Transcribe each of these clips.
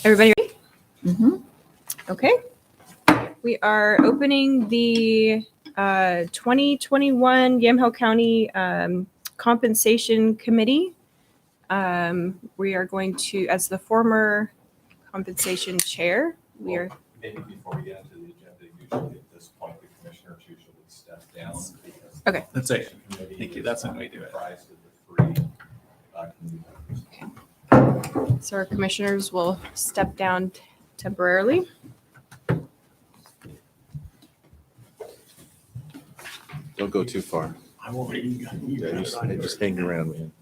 Everybody ready? Mm-hmm. Okay. We are opening the 2021 Yamhill County Compensation Committee. We are going to, as the former compensation chair, we are. Maybe before we get into the agenda, usually at this point, the commissioners usually step down. Because Okay. That's it. committee Thank you. is That's how we do it. comprised of the three committee members. So our commissioners will step down temporarily. Don't go too far. I won't even. Just hang around, man.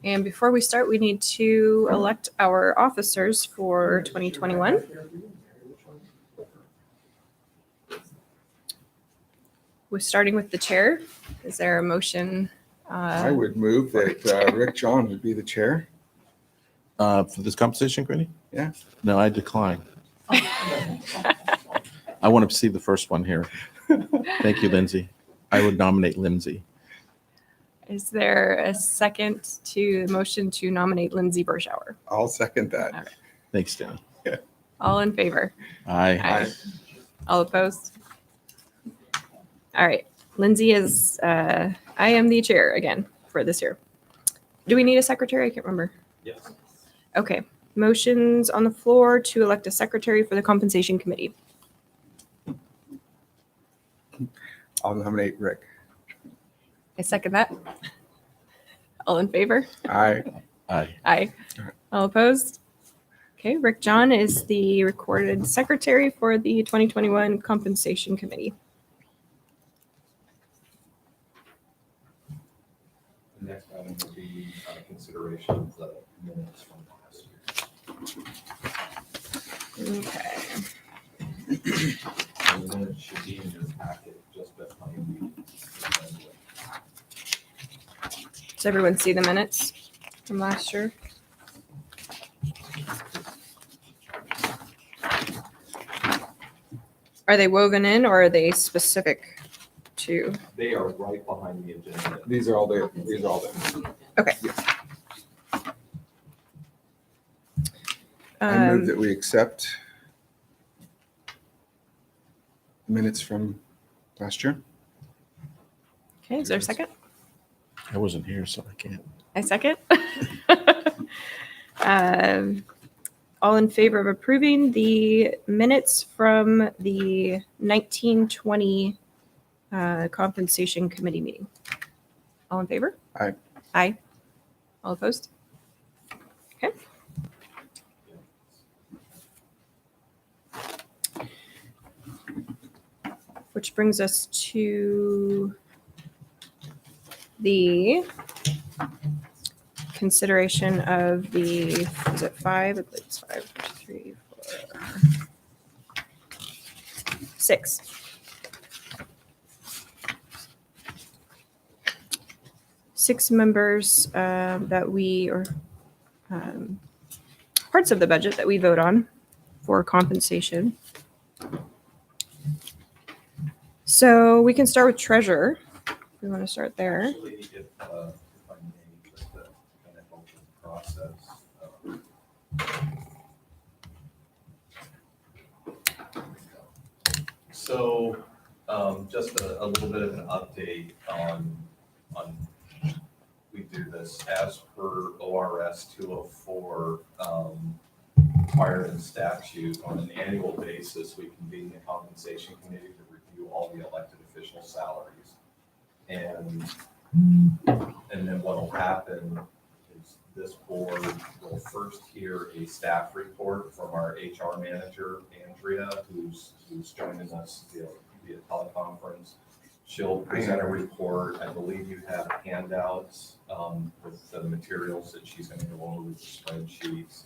And before we start, we need to elect our officers for 2021. We're starting with the chair. Is there a motion? I would move that Rick John would be the chair. For this compensation committee? Yeah. No, I decline. I want to see the first one here. Thank you, Lindsay. I would nominate Lindsay. Is there a second to the motion to nominate Lindsay Burschauer? I'll second that. All right. Thanks, Danny. All in favor? Aye. All opposed? All right. Lindsay is, I am the chair again for this year. Do we need a secretary? I can't remember. Yes. Okay. Motions on the floor to elect a secretary for the compensation committee. I'll nominate Rick. I second that. All in favor? Aye. Aye. Aye. All opposed? Okay, Rick John is the recorded secretary for the 2021 compensation committee. The next item will be consideration of the minutes from last year. Okay. And the minutes should be in your packet just behind the agenda. Does everyone see the minutes from last year? Are they woven in or are they specific to? They are right behind the agenda. These are all the. Okay. I move that we accept minutes from last year. Okay, is there a second? I wasn't here, so I can't. I second. All in favor of approving the minutes from the 1920 compensation committee meeting? All in favor? Aye. Aye. All opposed? Okay. Which brings us to the consideration of the, is it five? I believe it's 5, 3, 4, 6. Six members that we, or parts of the budget that we vote on for compensation. So we can start with treasurer. We want to start there. Actually, if I may, just to kind of help with the process. So just a little bit of an update on we do this as per ORS 204 required in statute. On an annual basis, we convene the compensation committee to review all the elected official salaries. And then what will happen is this board will first hear a staff report from our HR manager, Andrea, who's joining us via teleconference. She'll present a report. I believe you have handouts with the materials that she's going to go over with the spreadsheets.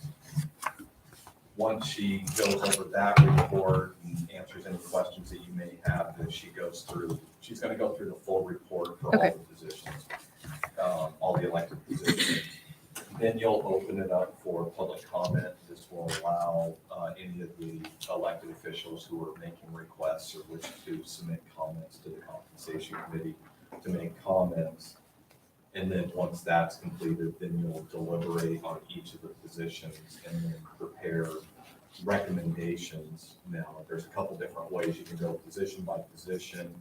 Once she goes over that report and answers any questions that you may have, that she's going to go through the full report for all the positions, all the elected positions. Then you'll open it up for public comment. This will allow any of the elected officials who are making requests or wish to submit comments to the compensation committee to make comments. And then once that's completed, then you'll deliberate on each of the positions and then prepare recommendations. Now, there's a couple different ways you can go position by position,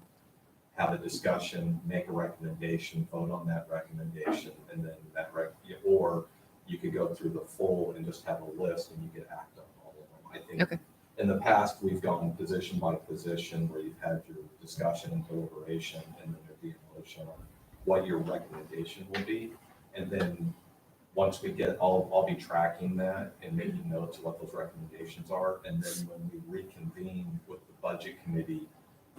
have a discussion, make a recommendation, vote on that recommendation, and then or you could go through the full and just have a list and you could act on all of them. I think Okay. in the past, we've gone position by position where you've had your discussion and deliberation, and then there'd be a motion on what your recommendation will be. And then once we get, I'll be tracking that and making notes of what those recommendations are. And then when we reconvene with the budget committee,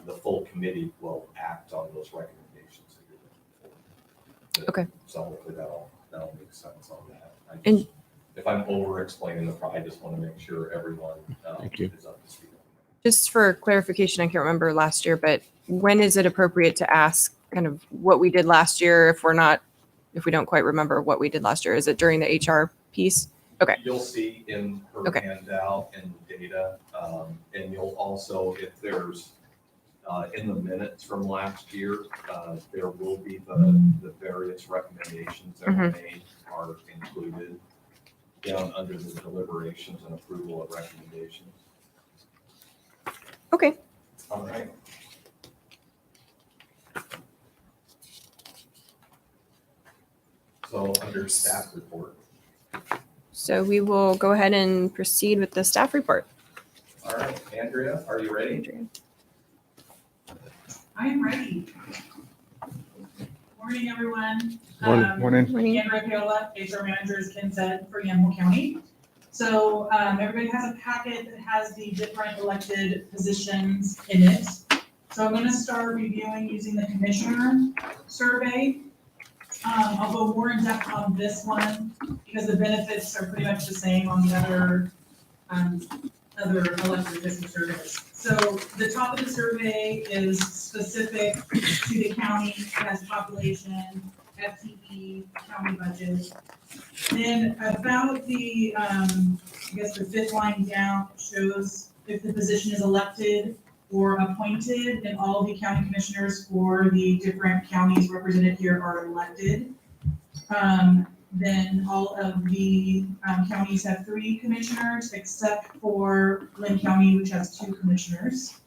the full committee will act on those recommendations that you're looking for. Okay. So hopefully that'll make sense on that. And- If I'm over explaining the problem, I just want to make sure everyone Thank you. is up to speed. Just for clarification, I can't remember last year, but when is it appropriate to ask kind of what we did last year if we don't quite remember what we did last year? Is it during the HR piece? Okay. You'll see in her Okay. handout and data, and you'll also, if there's, in the minutes from last year, there will be the various recommendations that were made are included down under the deliberations and approval of recommendations. Okay. All right. So under staff report. So we will go ahead and proceed with the staff report. All right, Andrea, are you ready? Andrea. I am ready. Morning, everyone. Morning. Morning. Morning. Andrea Paola, HR Manager, as Ken said, for Yamhill County. So everybody has a packet that has the different elected positions in it. So I'm going to start reviewing using the commissioner survey. I'll go more in depth on this one because the benefits are pretty much the same on the other elected official surveys. So the top of the survey is specific to the county, it has population, FTE, county budget. Then about the, I guess the fifth line down shows if the position is elected or appointed, and all the county commissioners for the different counties represented here are elected. Then all of the counties have 3 commissioners, except for Lynn County, which has 2 commissioners.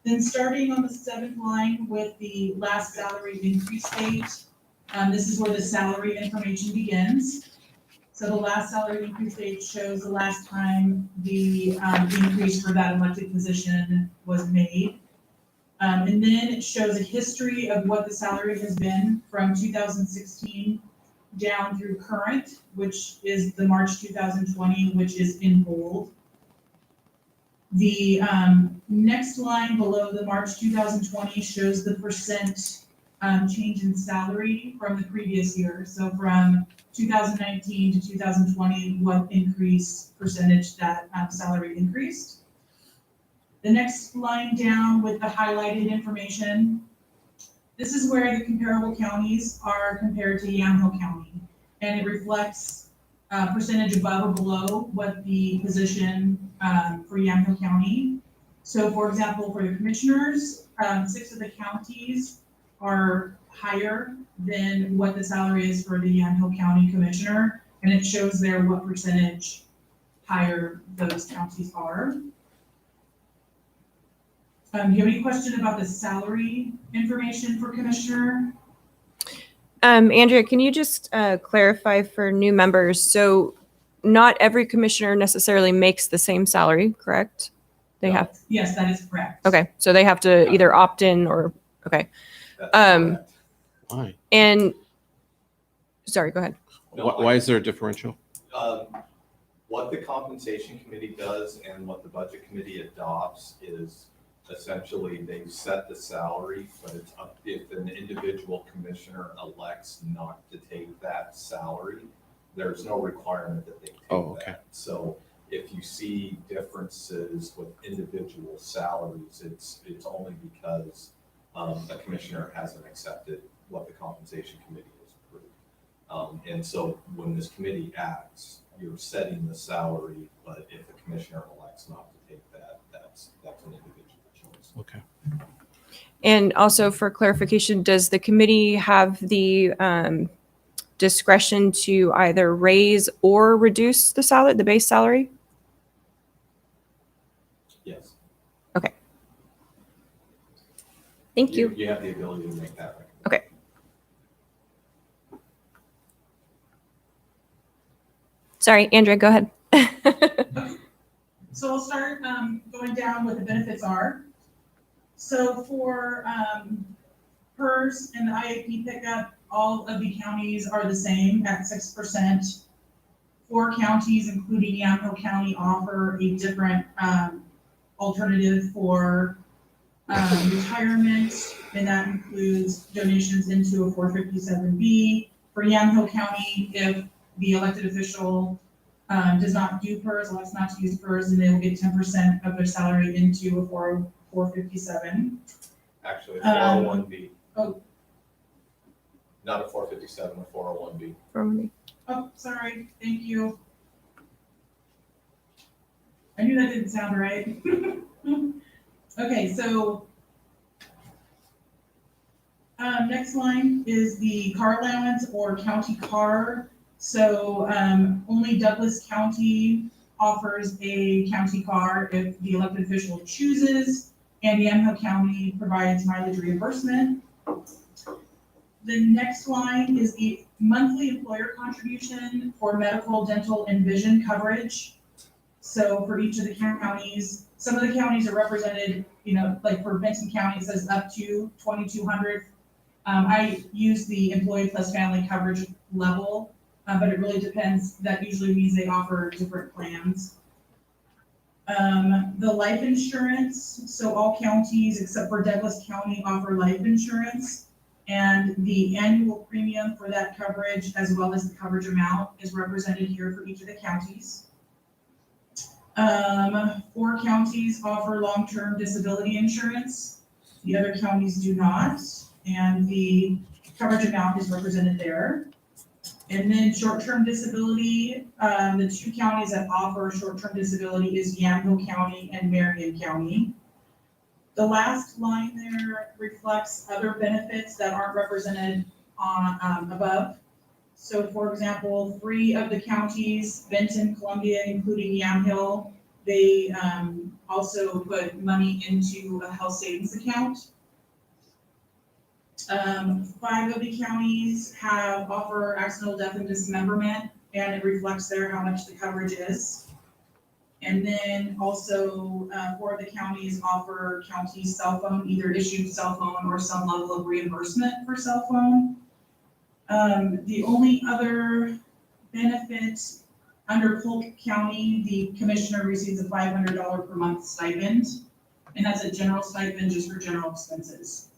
Then starting on the 7th line with the last salary increase date, this is where the salary information begins. So the last salary increase date shows the last time the increase for that elected position was made. And then it shows a history of what the salary has been from 2016 down through current, which is the March 2020, which is in bold. The next line below the March 2020 shows the percent change in salary from the previous year. So from 2019 to 2020, what increase percentage that salary increased. The next line down with the highlighted information, this is where the comparable counties are compared to Yamhill County. And it reflects percentage above or below what the position for Yamhill County. So for example, for the commissioners, 6 of the counties are higher than what the salary is for the Yamhill County Commissioner. And it shows there what percentage higher those counties are. Do you have any question about the salary information for Commissioner? Andrea, can you just clarify for new members? So not every commissioner necessarily makes the same salary, correct? They No. have, Yes, that is correct. okay, so they have to either opt in or, okay. That's correct. Why? And, sorry, go ahead. No, Why is there a differential? What the compensation committee does and what the budget committee adopts is essentially they've set the salary, but it's up if an individual commissioner elects not to take that salary, there's no requirement that they take Oh, okay. that. So if you see differences with individual salaries, it's only because a commissioner hasn't accepted what the compensation committee has approved. And so when this committee acts, you're setting the salary, but if the commissioner elects not to take that, that's an individual choice. Okay. And also for clarification, does the committee have the discretion to either raise or reduce the salary, the base salary? Yes. Thank you. You have the ability to make that recommendation. Okay. Sorry, Andrea, go ahead. So I'll start going down what the benefits are. So for PERS and the IAP pickup, all of the counties are the same at 6%. 4 counties, including Yamhill County, offer a different alternative for retirement, and that includes donations into a 457B. For Yamhill County, if the elected official does not do PERS, elects not to use PERS, then they will get 10% of their salary into a 457. Actually, a 401B. Oh. Not a 457, a 401B. Oh, sorry, thank you. I knew that didn't sound right. Okay, so next line is the car allowance or county car. So only Douglas County offers a county car if the elected official chooses, and Yamhill County provides mileage reimbursement. The next line is the monthly employer contribution for medical, dental, and vision coverage. So for each of the counties, some of the counties are represented, like for Benson County, it says up to 2,200. I use the employee plus family coverage level, but it really depends. That usually means they offer different plans. The life insurance, so all counties except for Douglas County offer life insurance, and the annual premium for that coverage as well as the coverage amount is represented here for each of the counties. 4 counties offer long-term disability insurance. The other counties do not, and the coverage amount is represented there. And then short-term disability, the 2 counties that offer short-term disability is Yamhill County and Marion County. The last line there reflects other benefits that aren't represented on above. So for example, 3 of the counties, Benton, Columbia, including Yamhill, they also put money into a health savings account. 5 of the counties offer accidental death and dismemberment, and it reflects there how much the coverage is. And then also 4 of the counties offer county cell phone, either issued cell phone or some level of reimbursement for cell phone. The only other benefit under Polk County, the commissioner receives a $500 per month stipend, and that's a general stipend just for general expenses.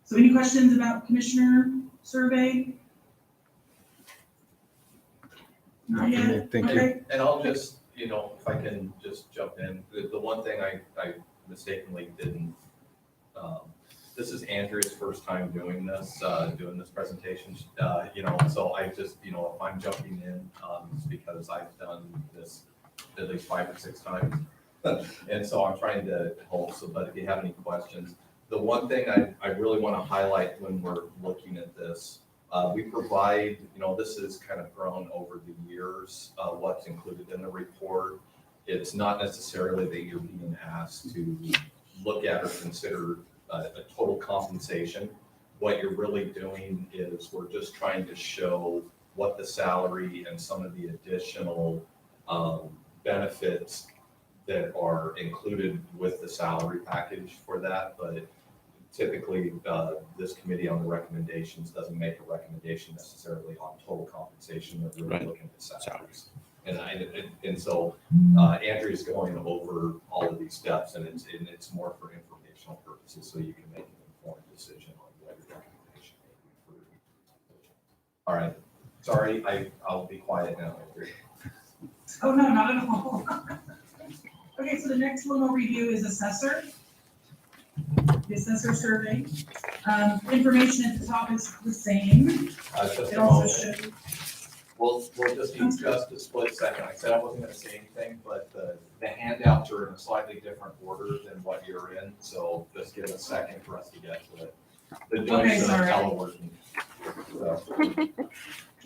So any questions about commissioner survey? Not yet? Thank you. Okay. And I'll just, if I can just jump in, the one thing I mistakenly didn't, this is Andrea's first time doing this presentation, so I just, if I'm jumping in, it's because I've done this at least 5 or 6 times. And so I'm trying to help, but if you have any questions, the one thing I really want to highlight when we're looking at this, we provide, this has kind of grown over the years, what's included in the report. It's not necessarily that you're being asked to look at or consider a total compensation. What you're really doing is we're just trying to show what the salary and some of the additional benefits that are included with the salary package for that, but typically, this committee on the recommendations doesn't make a recommendation necessarily on total compensation. They're really looking at salaries. And so Andrea's going over all of these steps, and it's more for informational purposes, so you can make an informed decision on what your recommendation may be for. All right. Sorry, I'll be quiet now, Andrea. Oh, no, not at all. Okay, so the next one we'll review is assessor. The assessor survey. Information at the top is the same. Just It a also moment. shows. We'll just need just a split second. I said I wasn't gonna say anything, but the handouts are in a slightly different order than what you're in, so just give a second for us to get to it. The Okay, joints are sorry. teleworking. So,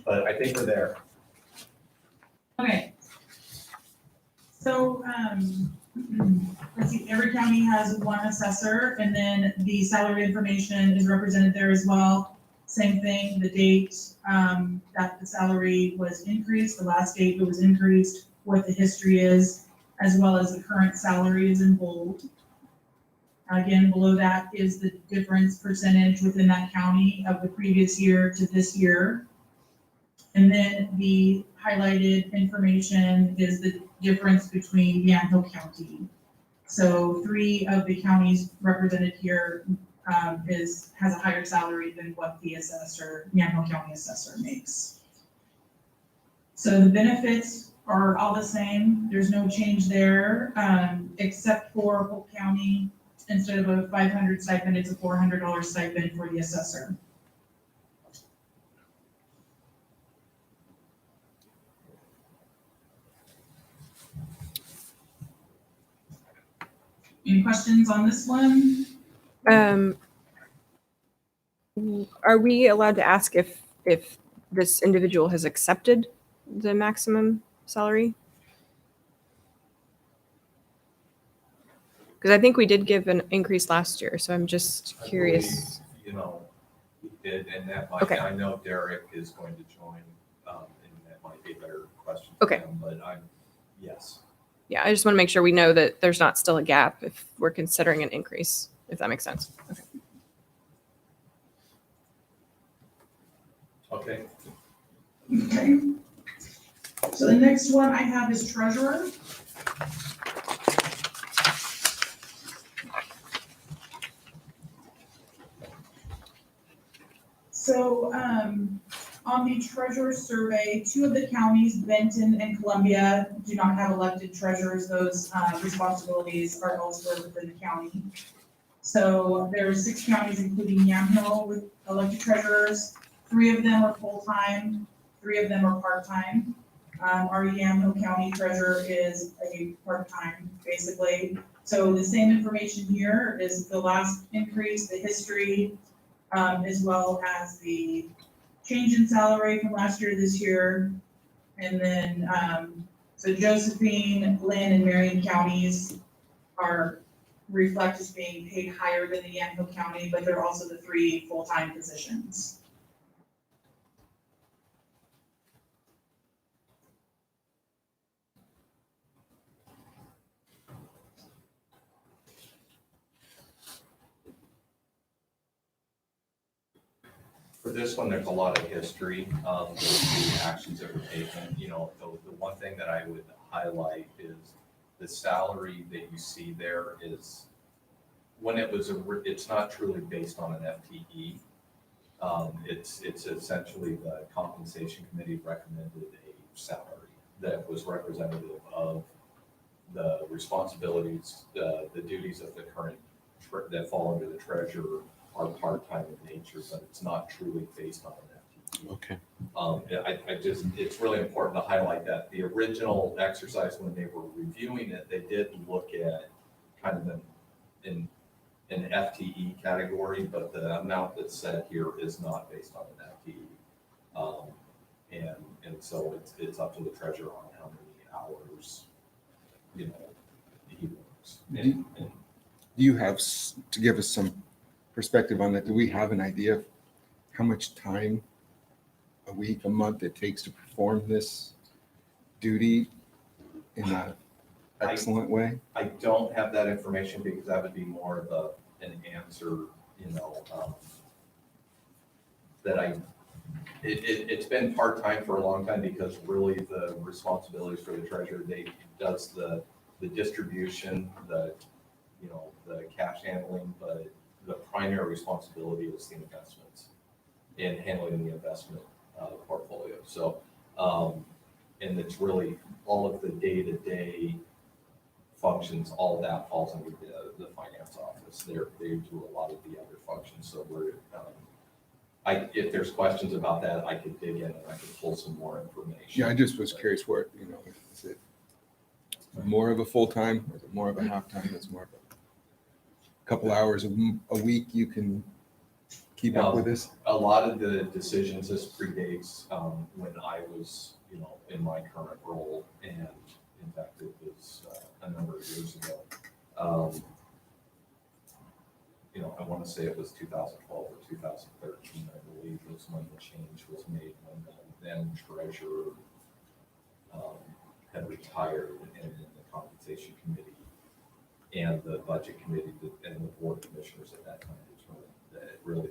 but I think we're there. Okay. So, let's see, every county has one assessor, and then the salary information is represented there as well. Same thing, the date, that the salary was increased, the last date it was increased, what the history is, as well as the current salary is in bold. Again, below that is the difference percentage within that county of the previous year to this year. And then the highlighted information is the difference between Yamhill County. So 3 of the counties represented here has a higher salary than what the assessor, Yamhill County assessor makes. So the benefits are all the same. There's no change there, except for Polk County. Instead of a $500 stipend, it's a $400 stipend for the assessor. Any questions on this one? Are we allowed to ask if this individual has accepted the maximum salary? Because I think we did give an increase last year, so I'm just I curious. believe, you know, we did, and that might, Okay. I know Derek is going to join, and that might be a better question. Okay. For him, but yes. Yeah, I just want to make sure we know that there's not still a gap if we're considering an increase, if that makes sense. Okay. Okay. Okay. So the next one I have is treasurer. So, on the treasurer survey, 2 of the counties, Benton and Columbia, do not have elected treasurers. Those, responsibilities are elsewhere within the county. So there are 6 counties, including Yamhill, with elected treasurers. 3 of them are full-time, 3 of them are part-time. Our Yamhill County treasurer is a part-time, basically. So the same information here is the last increase, the history, as well as the change in salary from last year to this year. And then, so Josephine, Lynn, and Marion counties are reflect as being paid higher than the Yamhill County, but they're also the 3 full-time positions. For this one, there's a lot of history, the actions that were taken. You know, the one thing that I would highlight is the salary that you see there is, when it was, it's not truly based on an FTE. It's essentially the compensation committee recommended a salary that was representative of the responsibilities, the duties of the current, that fall under the treasurer are part-time in nature, but it's not truly based on an FTE. Okay. I just, it's really important to highlight that the original exercise, when they were reviewing it, they did look at kind of an FTE category, but the amount that's said here is not based on an FTE. And so it's up to the treasurer on how many hours, you know, he works. And Do you have, to give us some perspective on that, do we have an idea of how much time, a week, a month it takes to perform this duty in an excellent way? I don't have that information because that would be more of an answer, you know, that it's been part-time for a long time because really the responsibilities for the treasurer, they does the distribution, you know, the cash handling, but the primary responsibility is the investments and handling the investment portfolio. So, and it's really all of the day-to-day functions, all that falls under the finance office. They do a lot of the other functions. So we're, if there's questions about that, I could dig in and I could pull some more information. Yeah, I just was curious where, is it more of a full-time, or is it more of a half-time? It's more of a couple hours a week you can keep up with this? A lot of the decisions, this predates when I was, in my current role, and in fact, it was a number of years ago. I want to say it was 2012 or 2013, I believe, was when the change was made, when the then treasurer had retired, and the compensation committee and the budget committee and the board of commissioners at that time determined that really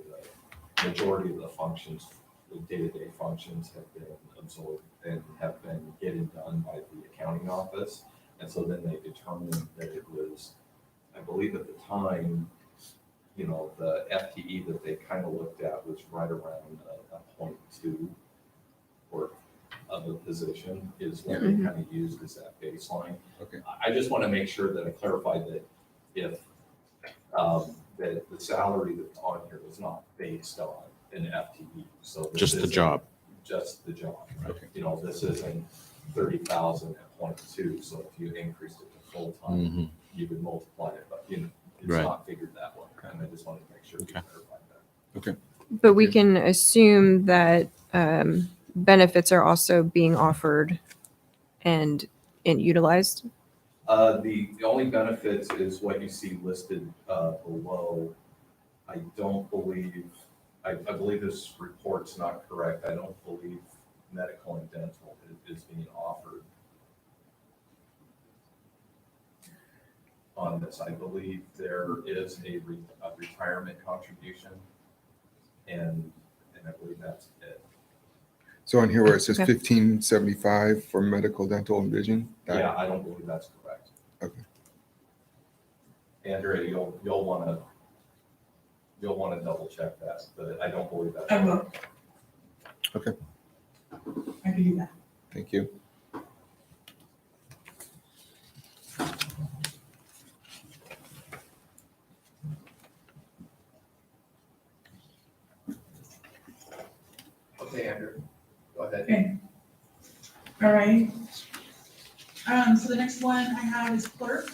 the majority of the functions, the day-to-day functions, have been absorbed and have been getting done by the accounting office. And so then they determined that it was, I believe at the time, the FTE that they kind of looked at was right around a 0.2 or of the position is what they kind of used as that baseline. Okay. I just want to make sure that I clarify that if that the salary that's on here is not based on an FTE. So this Just the isn't job. Just the job. Right? Okay. This isn't 30,000 at 0.2. So if you increased it to full time, you would multiply it, but it's Right. not figured that way. And I just wanted to make sure we clarified that. Okay. But we can assume that benefits are also being offered and utilized. The only benefits is what you see listed below. I don't believe, I believe this report's not correct. I don't believe medical and dental is being offered on this. I believe there is a retirement contribution, and I believe that's it. So on here where it says Okay. 1575 for medical, dental, and vision? Yeah, I don't believe that's correct. Okay. Andrea, you'll want to double check that, but I don't believe that's I correct. will. Okay. I can do that. Thank you. Okay, Andrew, go ahead. Okay. All right. So the next one I have is clerk.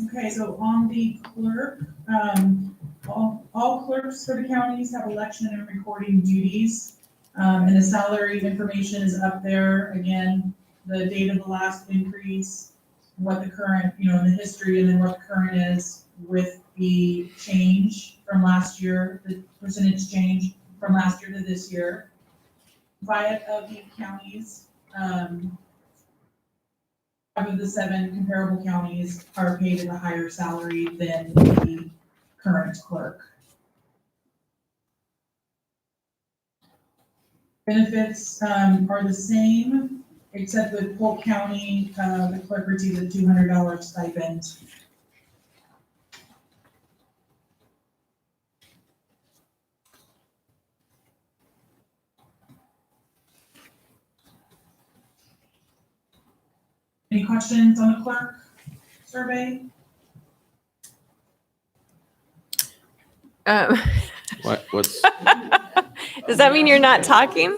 Okay, so on the clerk, all clerks for the counties have election and recording duties. And the salary information is up there. Again, the date of the last increase, what the current, the history, and then what the current is with the change from last year, the percentage change from last year to this year. 5 of the counties, 5 of the 7 comparable counties are paid at a higher salary than the current clerk. Benefits are the same, except with Polk County, the clerk receives a $200 stipend. Any questions on the clerk survey? What's, Does that mean you're not talking?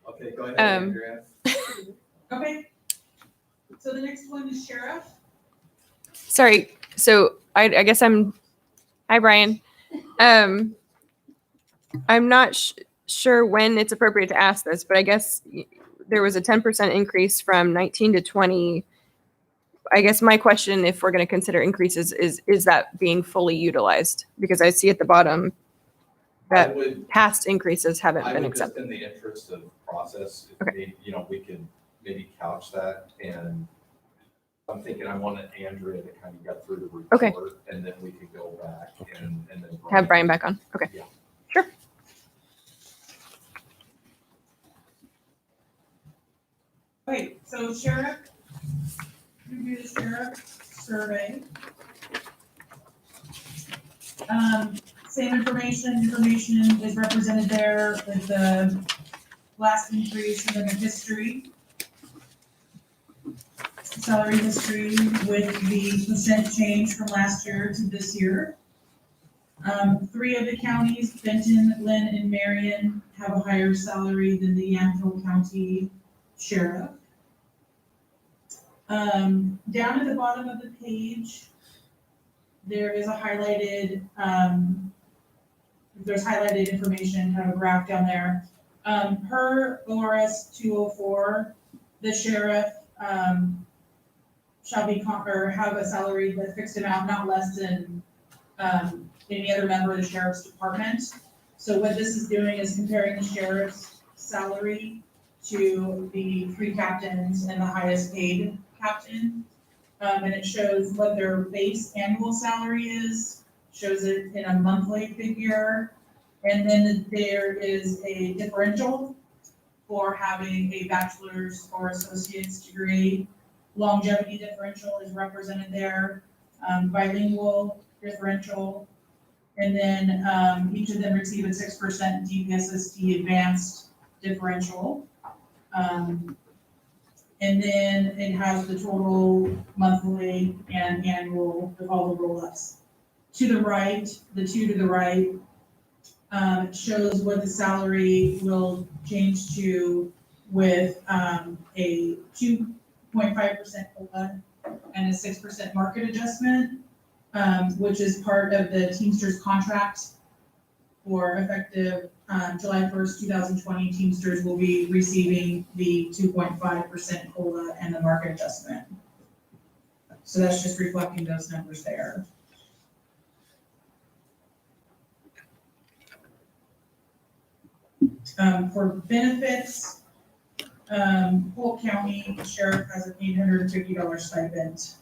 Okay, go ahead, Um, Andrea. Okay. So the next one is sheriff. Sorry. So I guess hi, Brian. I'm not sure when it's appropriate to ask this, but I guess there was a 10% increase from 19 to 20. I guess my question, if we're going to consider increases, is that being fully utilized? Because I see at the bottom I that would, past increases haven't I been would just, accepted. in the interest of process, Okay. we could maybe couch that, and I'm thinking I wanted Andrea to kind of get through the report. Okay. And then we could go back and then. Have Brian back on. Okay. Yeah. Sure. Okay, so sheriff, we do the sheriff survey. Same information is represented there with the last increase and then the history. Salary history with the percent change from last year to this year. 3 of the counties, Benton, Lynn, and Marion, have a higher salary than the Yamhill County Sheriff. Down at the bottom of the page, there is a highlighted, there's highlighted information, kind of a graph down there. Per ORS 204, the sheriff shall be or have a salary with fixed amount not less than any other member of the sheriff's department. So what this is doing is comparing the sheriff's salary to the 3 captains and the highest paid captain. And it shows what their base annual salary is, shows it in a monthly figure. And then there is a differential for having a bachelor's or associate's degree. Longevity differential is represented there, bilingual differential, and then each of them receive a 6% DPSST advanced differential. And then it has the total monthly and annual with all the roll-ups. To the right, the 2 to the right, shows what the salary will change to with a 2.5% COLA and a 6% market adjustment, which is part of the Teamsters contract for effective July 1st, 2020. Teamsters will be receiving the 2.5% COLA and the market adjustment. So that's just reflecting those numbers there. For benefits, Polk County Sheriff has an $850 stipend.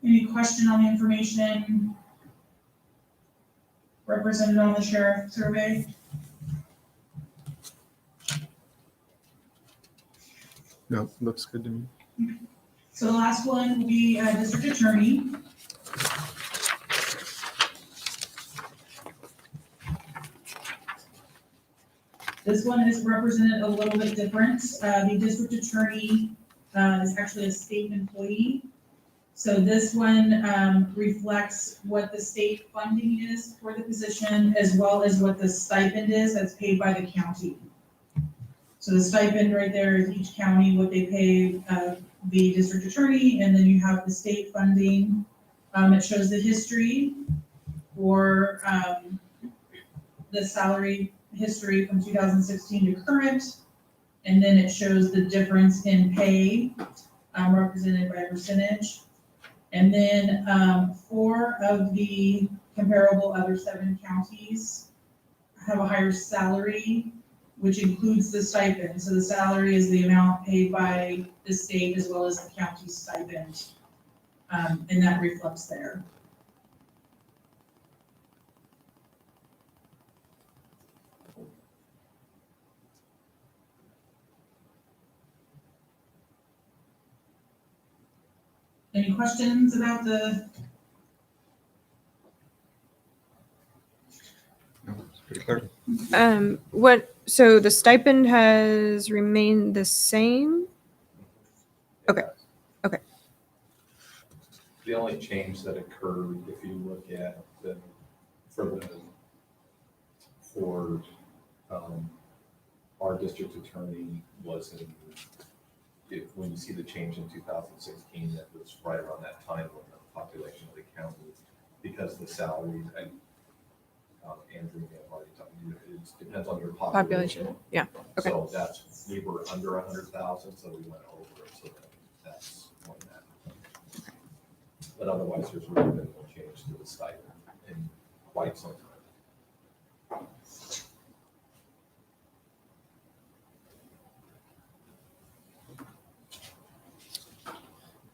Any question on the information represented on the sheriff survey? No, looks good to me. So the last one will be district attorney. This one is represented a little bit different. The district attorney is actually a state employee. So this one reflects what the state funding is for the position, as well as what the stipend is that's paid by the county. So the stipend right there is each county, what they pay the district attorney, and then you have the state funding. It shows the history for the salary history from 2016 to current, and then it shows the difference in pay represented by percentage. And then 4 of the comparable other 7 counties have a higher salary, which includes the stipend. So the salary is the amount paid by the state as well as the county stipend, and that reflects there. Any questions about the? No, it's pretty clear. So the stipend has remained the same? Okay. Okay. The only change that occurred, if you look at for our district attorney was when you see the change in 2016, that was right around that time when the population of the county, because the salaries, and Andrew may have already told you, it depends on your population. Yeah. Okay. So we were under 100,000, so we went over it, so that's when that happened. But otherwise, there's really been no change to the stipend in quite some time.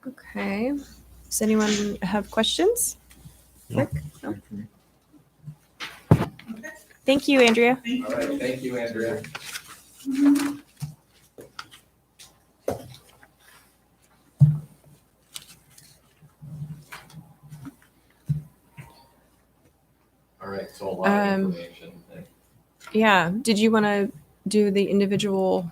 Okay. Does anyone have questions? Rick? No? Thank you, Andrea. All right, thank you, Andrea. Right, so a lot of Um, information. Yeah. Did you want to do the individual?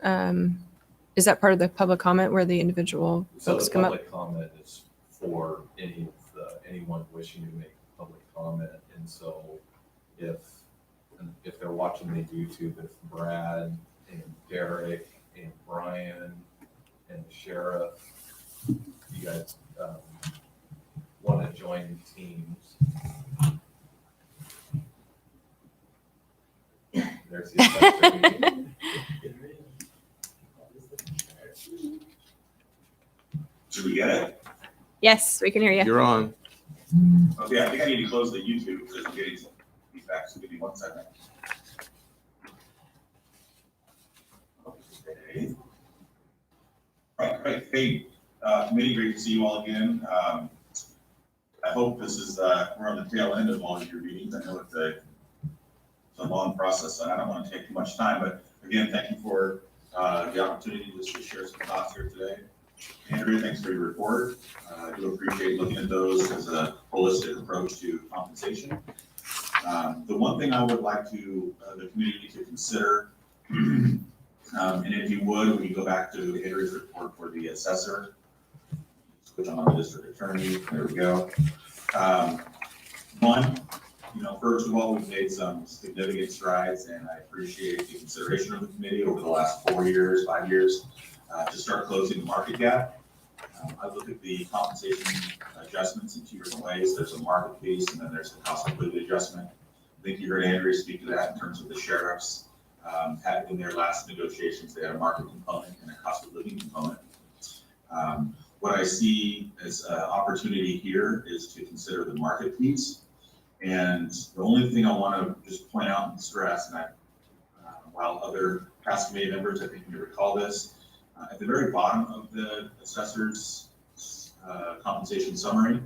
Is that part of the public comment where the individual So folks the come up? public comment is for anyone wishing to make public comment. And so if they're watching the YouTube, if Brad and Derek and Brian and the sheriff, you guys want to join teams. There's the assessor. Did we get it? Yes, we can hear you. You're on. Okay, I think I need to close the YouTube because I'm getting some feedback, so give me 1 second. Okay. Right, hey, committee, great to see you all again. I hope this is, we're on the tail end of all of your meetings. I know it's a long process, and I don't want to take too much time, but again, thank you for the opportunity to share some thoughts here today. Andrea, thanks for your report. I do appreciate looking at those as a holistic approach to compensation. The one thing I would like to the community to consider, and if you would, we go back to Andrea's report for the assessor. Switch on the district attorney. There we go. One, first of all, we've made some significant strides, and I appreciate the consideration of the committee over the last 4 years, 5 years. To start closing the market gap. I look at the compensation adjustments in 2 different ways. There's a market piece, and then there's the cost of living adjustment. I think you heard Andrea speak to that in terms of the sheriffs. Had in their last negotiations, they had a market component and a cost of living component. What I see as an opportunity here is to consider the market piece. And the only thing I want to just point out and stress, and while other past committee members, I think you recall this, at the very bottom of the assessor's compensation summary,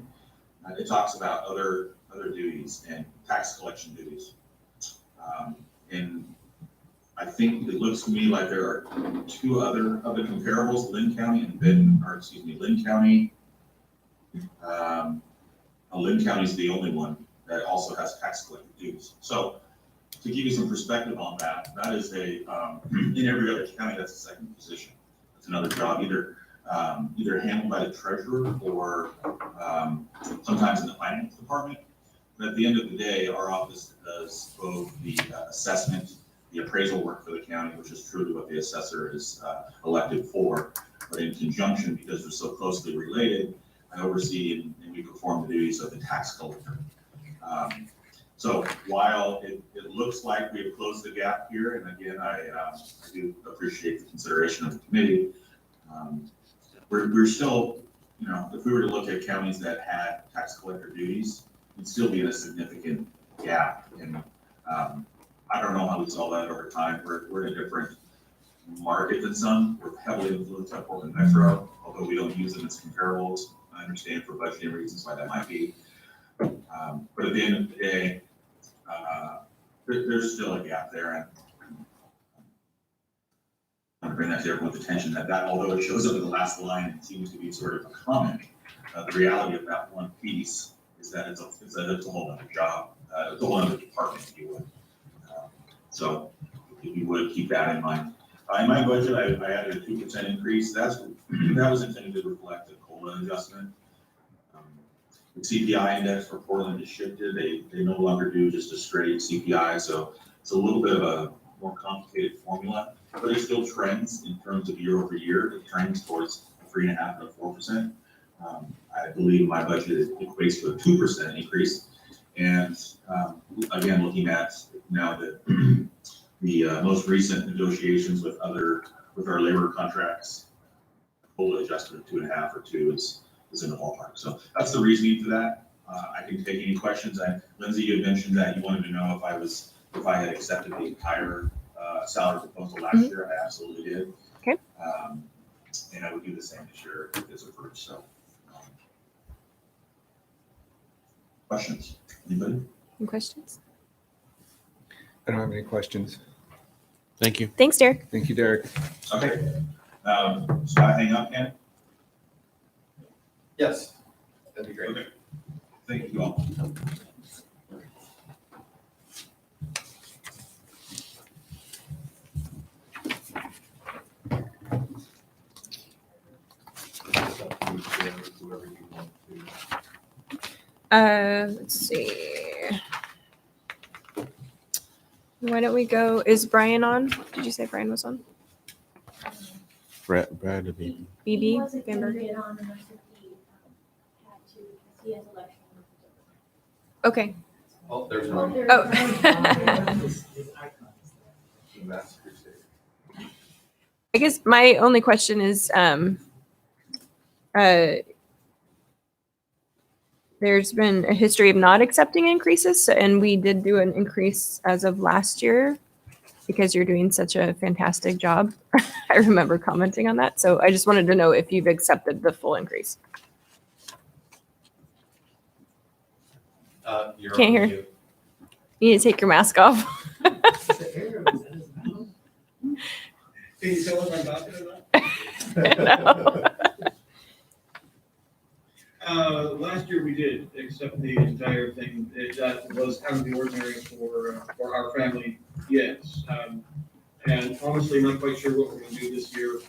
it talks about other duties and tax collection duties. And I think it looks to me like there are 2 other comparables, Lynn County and Lynn County. Lynn County is the only one that also has tax collector duties. So to give you some perspective on that, that is in every other county, that's a second position. It's another job, either handled by the treasurer or sometimes in the finance department. But at the end of the day, our office does both the assessment, the appraisal work for the county, which is truly what the assessor is elected for. But in conjunction, because they're so closely related, I oversee and we perform the duties of the tax collector. So while it looks like we have closed the gap here, and again, I do appreciate the consideration of the committee, we're still, if we were to look at counties that had tax collector duties, we'd still be in a significant gap. And I don't know how we solve that over time. We're in a different market than some. We're heavily influenced by Portland Metro, although we don't use them as comparables. I understand for budgeting reasons why that might be. But at the end of the day, there's still a gap there, and I want to bring that to everyone's attention that although it shows up in the last line, it seems to be sort of a comment. The reality of that one piece is that it's a whole other job, it's a whole other department, if you would. So if you would keep that in mind. In my budget, I added a 2% increase. That was intended to reflect the COLA adjustment. The CPI index for Portland is shifted. They no longer do just a straight CPI, so it's a little bit of a more complicated formula, but it still trends in terms of year over year. It trends towards 3.5% to 4%. I believe my budget equates to a 2% increase. And again, looking at now that the most recent negotiations with our labor contracts, COLA adjustment of 2.5 or 2 is in the ballpark. So that's the reasoning for that. I can take any questions. Lindsay, you had mentioned that you wanted to know if I had accepted the entire salary proposal last year. I absolutely did. Okay. And I would do the same this year if it's approved. So, questions? Anybody? Any questions? I don't have any questions. Thank you. Thanks, Derek. Thank you, Derek. Okay. So I hang up, Ken? Yes, that'd be great. Okay. Thank you all. whoever you want to. Let's see. Why don't we go? Is Brian on? Did you say Brian was on? Brad, would be. He BB wasn't gonna Bamberger? get on unless he had to, because he has election. Okay. Oh, there's Oh, one. there Oh. Massachusetts. I guess my only question is, there's been a history of not accepting increases, and we did do an increase as of last year because you're doing such a fantastic job. I remember commenting on that, so I just wanted to know if you've accepted the full increase. You're Can't on hear. mute. You need to take your mask off. Can you tell what I'm talking about? Last year we did accept the entire thing. That was out of the ordinary for our family, yes. And honestly, I'm not quite sure what we're gonna do this year.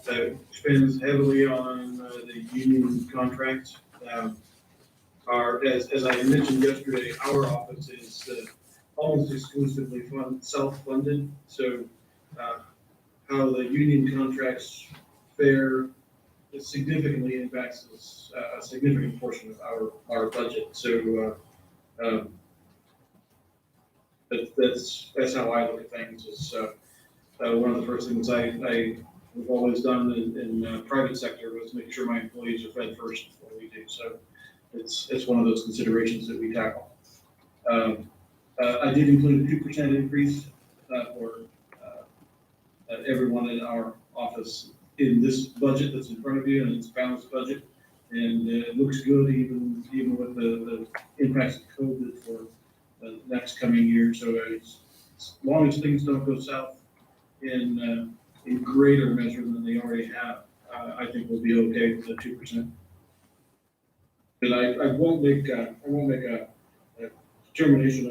That depends heavily on the union contracts. As I mentioned yesterday, our office is almost exclusively self-funded, so how the union contracts fare, it significantly impacts us, a significant portion of our budget. So that's how I look at things. Is one of the first things I've always done in private sector was make sure my employees are fed first before we do. So it's one of those considerations that we tackle. I did include a 2% increase for everyone in our office in this budget that's in front of you, and it's a balanced budget. And it looks good even with the impacts of COVID for the next coming year. So as long as things don't go south in greater measure than they already have, I think we'll be okay with the 2%. But I won't make a determination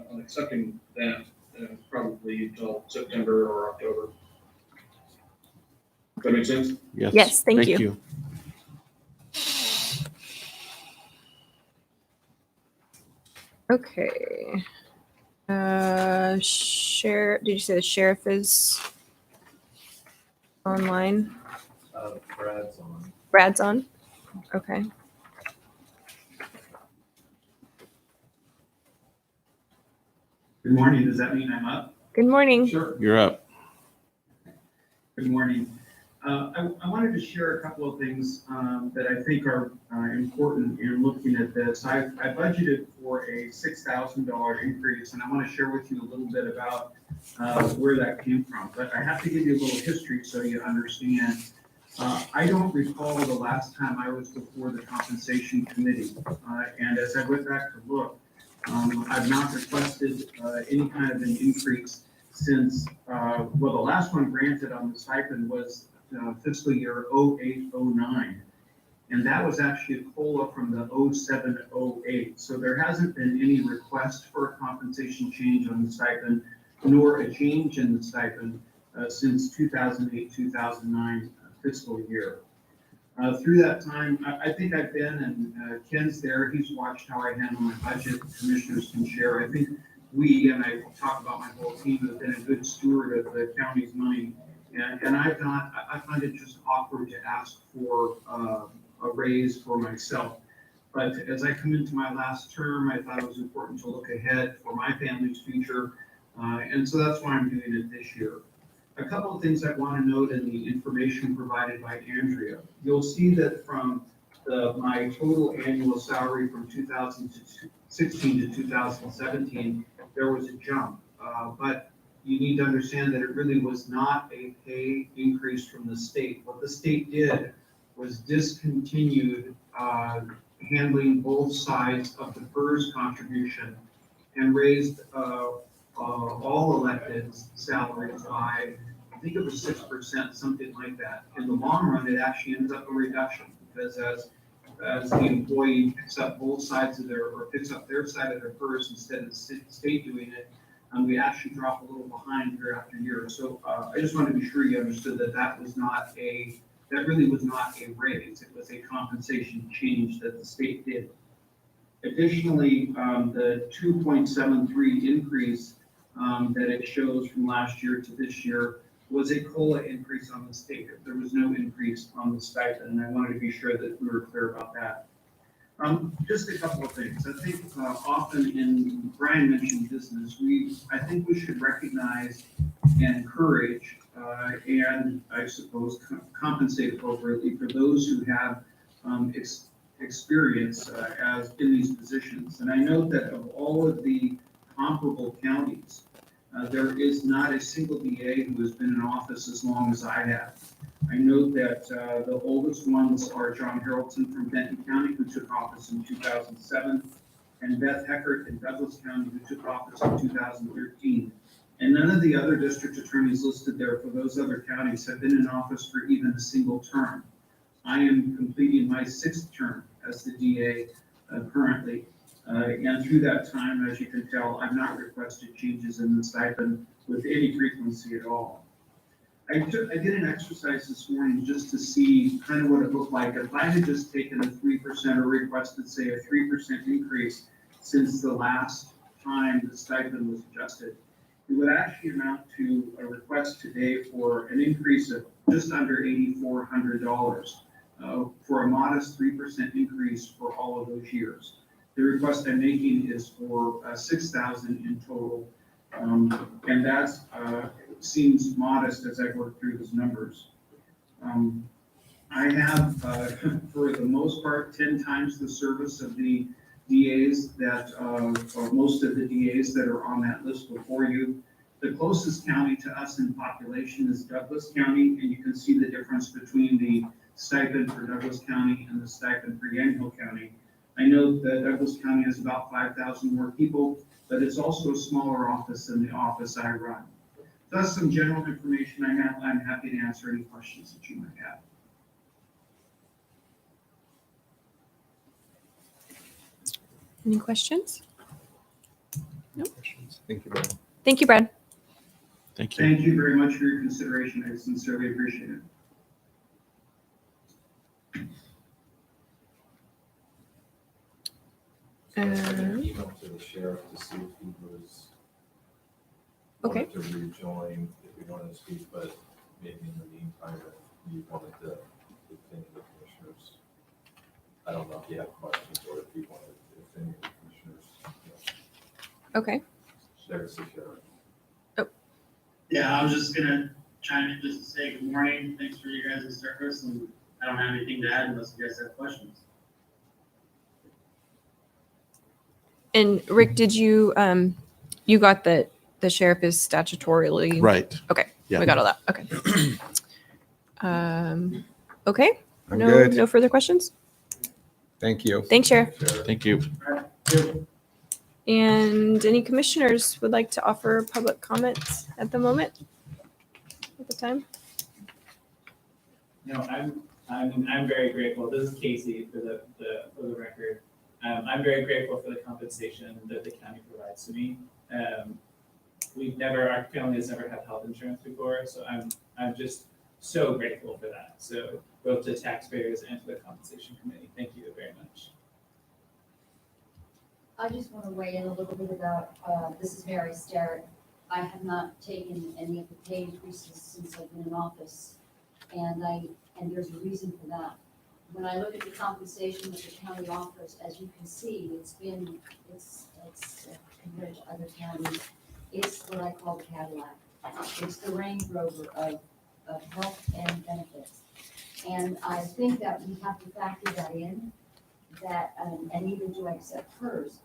on accepting that probably until September or October. Does that make sense? Yes, thank you. Okay. Sheriff, did you say the sheriff is online? Brad's on. Brad's on? Okay. Good morning, does that mean I'm up? Good morning. Sure. You're up. Good morning. I wanted to share a couple of things that I think are important in looking at this. I budgeted for a $6,000 increase, and I want to share with you a little bit about where that came from. But I have to give you a little history so you understand. I don't recall the last time I was before the compensation committee. And as I went back to look, I've not requested any kind of an increase since, well, the last one granted on the stipend was fiscal year 08-09. And that was actually a COLA from the 07-08. So there hasn't been any request for a compensation change on the stipend, nor a change in the stipend since 2008-2009 fiscal year. Through that time, I think I've been, and Ken's there, he's watched how I handle my budget, commissioners can share. I think we, and I talk about my whole team, have been a good steward of the county's money. And I find it just awkward to ask for a raise for myself. But as I come into my last term, I thought it was important to look ahead for my family's future. And so that's why I'm doing it this year. A couple of things I want to note in the information provided by Andrea. You'll see that from my total annual salary from 2016 to 2017, there was a jump. But you need to understand that it really was not a pay increase from the state. What the state did was discontinued handling both sides of the PERS contribution and raised all elected salaries by, I think it was 6%, something like that. In the long run, it actually ends up a reduction because as the employee picks up both sides of picks up their side of their PERS instead of the state doing it, we actually drop a little behind year after year. So I just wanted to be sure you understood that that was not a that really was not a raise, it was a compensation change that the state did. Additionally, the 2.73 increase that it shows from last year to this year was a COLA increase on the state. There was no increase on the stipend, and I wanted to be sure that we were clear about that. Just a couple of things. I think often in, Brian mentioned business, I think we should recognize and encourage and I suppose compensate appropriately for those who have experience as in these positions. And I note that of all of the comparable counties, there is not a single DA who has been in office as long as I have. I note that the oldest ones are John Harrelson from Benton County, who took office in 2007, and Beth Heckert in Douglas County, who took office in 2013. And none of the other district attorneys listed there for those other counties have been in office for even a single term. I am completing my 6th term as the DA currently. And through that time, as you can tell, I've not requested changes in the stipend with any frequency at all. I did an exercise this morning just to see kind of what it looked like. If I had just taken a 3% or requested, say, a 3% increase since the last time the stipend was adjusted, it would actually amount to a request today for an increase of just under $8,400 for a modest 3% increase for all of those years. The request I'm making is for $6,000 in total, and that's seems modest as I work through those numbers. I have, for the most part, 10 times the service of the DAs that, or most of the DAs that are on that list before you. The closest county to us in population is Douglas County, and you can see the difference between the stipend for Douglas County and the stipend for Yamhill County. I know that Douglas County has about 5,000 more people, but it's also a smaller office than the office I run. That's some general information I have. I'm happy to answer any questions that you might have. Any questions? Thank you, Brian. Thank you, Brad. Thank you. Thank you very much for your consideration. I sincerely appreciate it. Email to the sheriff to see if he was Okay. wanted to rejoin, if we wanted to speak, but maybe in the meantime, if you wanted to defend the commissioners. I don't know if you have questions or if you wanted, if any of the commissioners, Okay. there's the sheriff. Yeah, I was just gonna chime in just to say good morning. Thanks for your guys' service, and I don't have anything to add unless you guys have questions. And Rick, did you, you got that the sheriff is statutorily? Right. Okay, Yeah. we got all that. Okay. Okay, I'm no, good. no further questions? Thank you. Thanks, Sheriff. Thank you. And any commissioners would like to offer public comments at the moment? At the time? No, I'm very grateful. This is Casey for the record. I'm very grateful for the compensation that the county provides to me. Our family has never had health insurance before, so I'm just so grateful for that. So both to taxpayers and to the compensation committee, thank you very much. I just want to weigh in a little bit about, this is Mary Starrett. I have not taken any of the pay increases since I've been in office, and there's a reason for that. When I look at the compensation that the county offers, as you can see, it's compared to other counties, it's what I call the Cadillac. It's the Range Rover of health and benefits. And I think that we have to factor that in, that, and even to accept hers,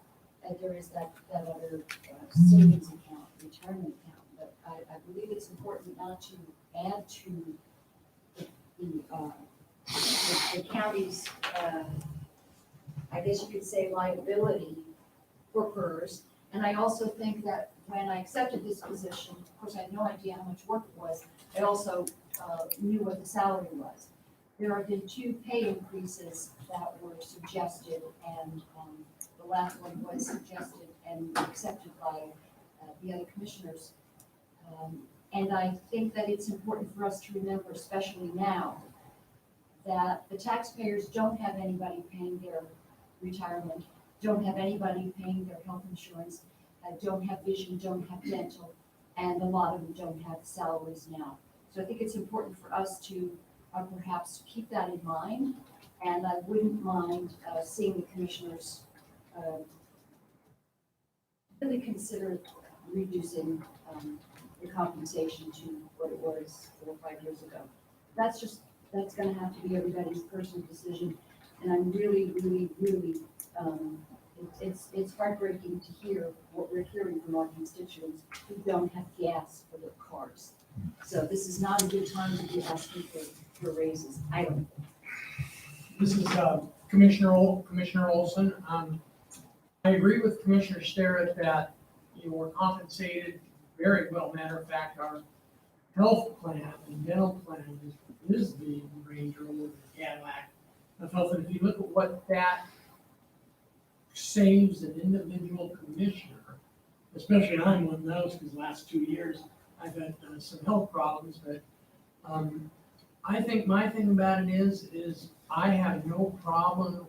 there is that other savings account, retirement account. But I believe it's important not to add to the county's, I guess you could say, liability for PERS. And I also think that when I accepted this position, of course, I had no idea how much work it was. I also knew what the salary was. There have been 2 pay increases that were suggested, and the last one was suggested and accepted by the other commissioners. And I think that it's important for us to remember, especially now, that the taxpayers don't have anybody paying their retirement, don't have anybody paying their health insurance, don't have vision, don't have dental, and a lot of them don't have salaries now. So I think it's important for us to perhaps keep that in mind, and I wouldn't mind seeing the commissioners really consider reducing the compensation to what it was 4 or 5 years ago. That's gonna have to be everybody's personal decision, and I'm really, it's heartbreaking to hear what we're hearing from our constituents who don't have gas for their cars. So this is not a good time to be asking for raises, I don't think. This is Commissioner Olson. I agree with Commissioner Starrett that we're compensated very well. Matter of fact, our health plan and dental plan is the Range Rover, the Cadillac of health. And if you look at what that saves an individual commissioner, especially I'm one of those because the last 2 years I've had some health problems, but I think my thing about it is I have no problem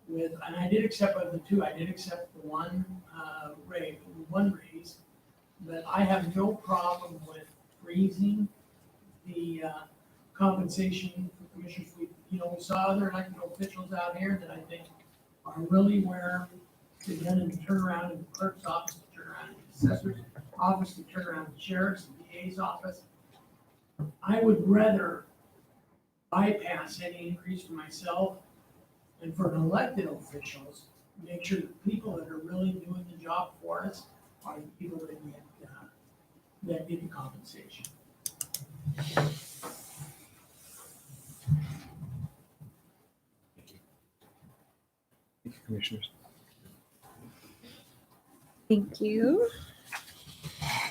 with, and I did accept of the two, I did accept the one raise, but I have no problem with freezing the compensation for commissioners. We saw other elected officials out here that I think are really where to then and turn around in the clerk's office, to turn around in the assessor's office, to turn around in the sheriff's and DA's office. I would rather bypass any increase for myself and for an elected officials, make sure the people that are really doing the job for us are the people that get the compensation. Thank you, Commissioners. Thank you.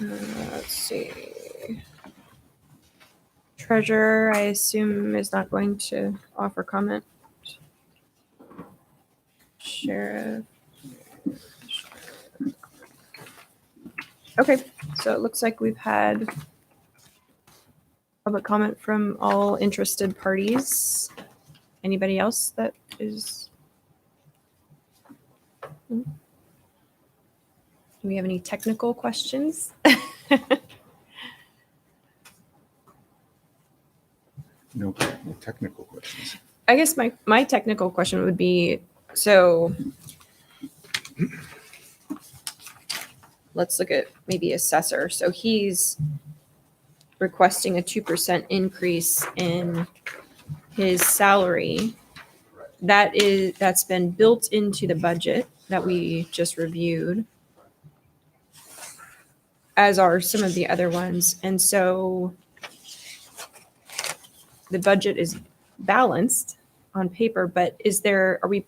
Let's see. Treasurer, I assume, is not going to offer comment. Sheriff. Okay, so it looks like we've had public comment from all interested parties. Anybody else that is? Do we have any technical questions? No technical questions. I guess my technical question would be, so let's look at maybe assessor. So he's requesting a 2% increase in his salary. That's been built into the budget that we just reviewed, as are some of the other ones. And so the budget is balanced on paper, but are we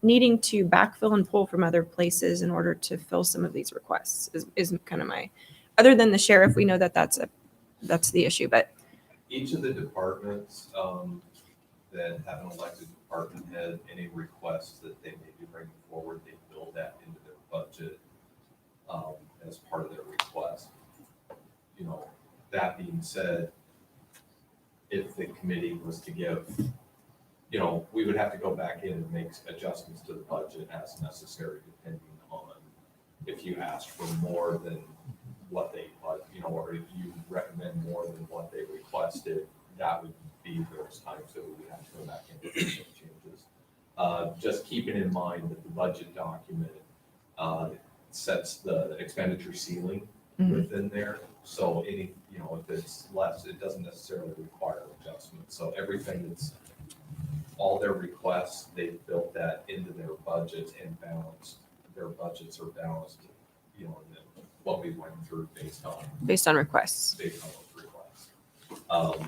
needing to backfill and pull from other places in order to fill some of these requests is kind of my, other than the sheriff, we know that that's the issue, but. Each of the departments that have an elected department head, any requests that they may be bringing forward, they build that into their budget as part of their request. That being said, if the committee was to give, we would have to go back in and make adjustments to the budget as necessary, depending on if you asked for more than what they, or if you recommend more than what they requested, that would be those times that we would have to go back and make some changes. Just keeping in mind that the budget document sets the expenditure ceiling within there. So if it's less, it doesn't necessarily require adjustment. So everything that's all their requests, they've built that into their budgets and balanced. Their budgets are balanced, and what we went through based on requests. Based on those requests.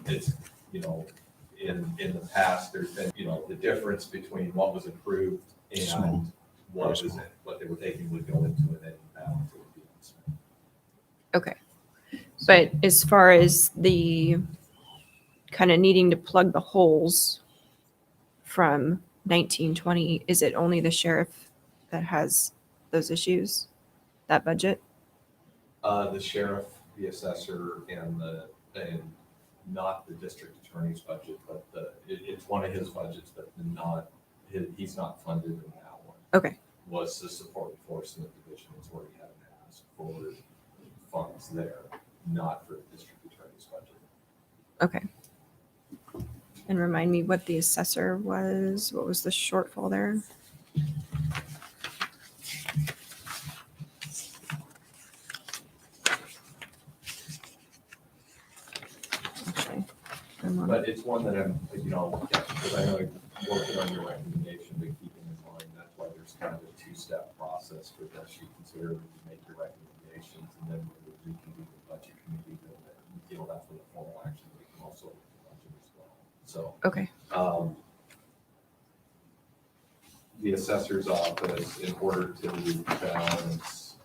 It's, in the past, there's been, the difference between what was approved and what they were taking would go into an end balance. It would be unspent. Okay. But as far as the kind of needing to plug the holes from 1920, is it only the sheriff that has those issues, that budget? The sheriff, the assessor, and not the district attorney's budget, but it's one of his budgets, but he's not funded in that one. Okay. Was the support enforcement division is where he had to ask for funds there, not for the district attorney's budget. Okay. And remind me what the assessor was. What was the shortfall there? Actually, I'm on- But it's one that I'm, because I know I'm working on your recommendation, but keeping in mind, that's why there's kind of a two-step process for this. You consider, you make your recommendations, and then we reconvene the budget committee, then, that's when the formal action, we can also look at the budget as well. So, Okay. the assessor's office, in order to balance,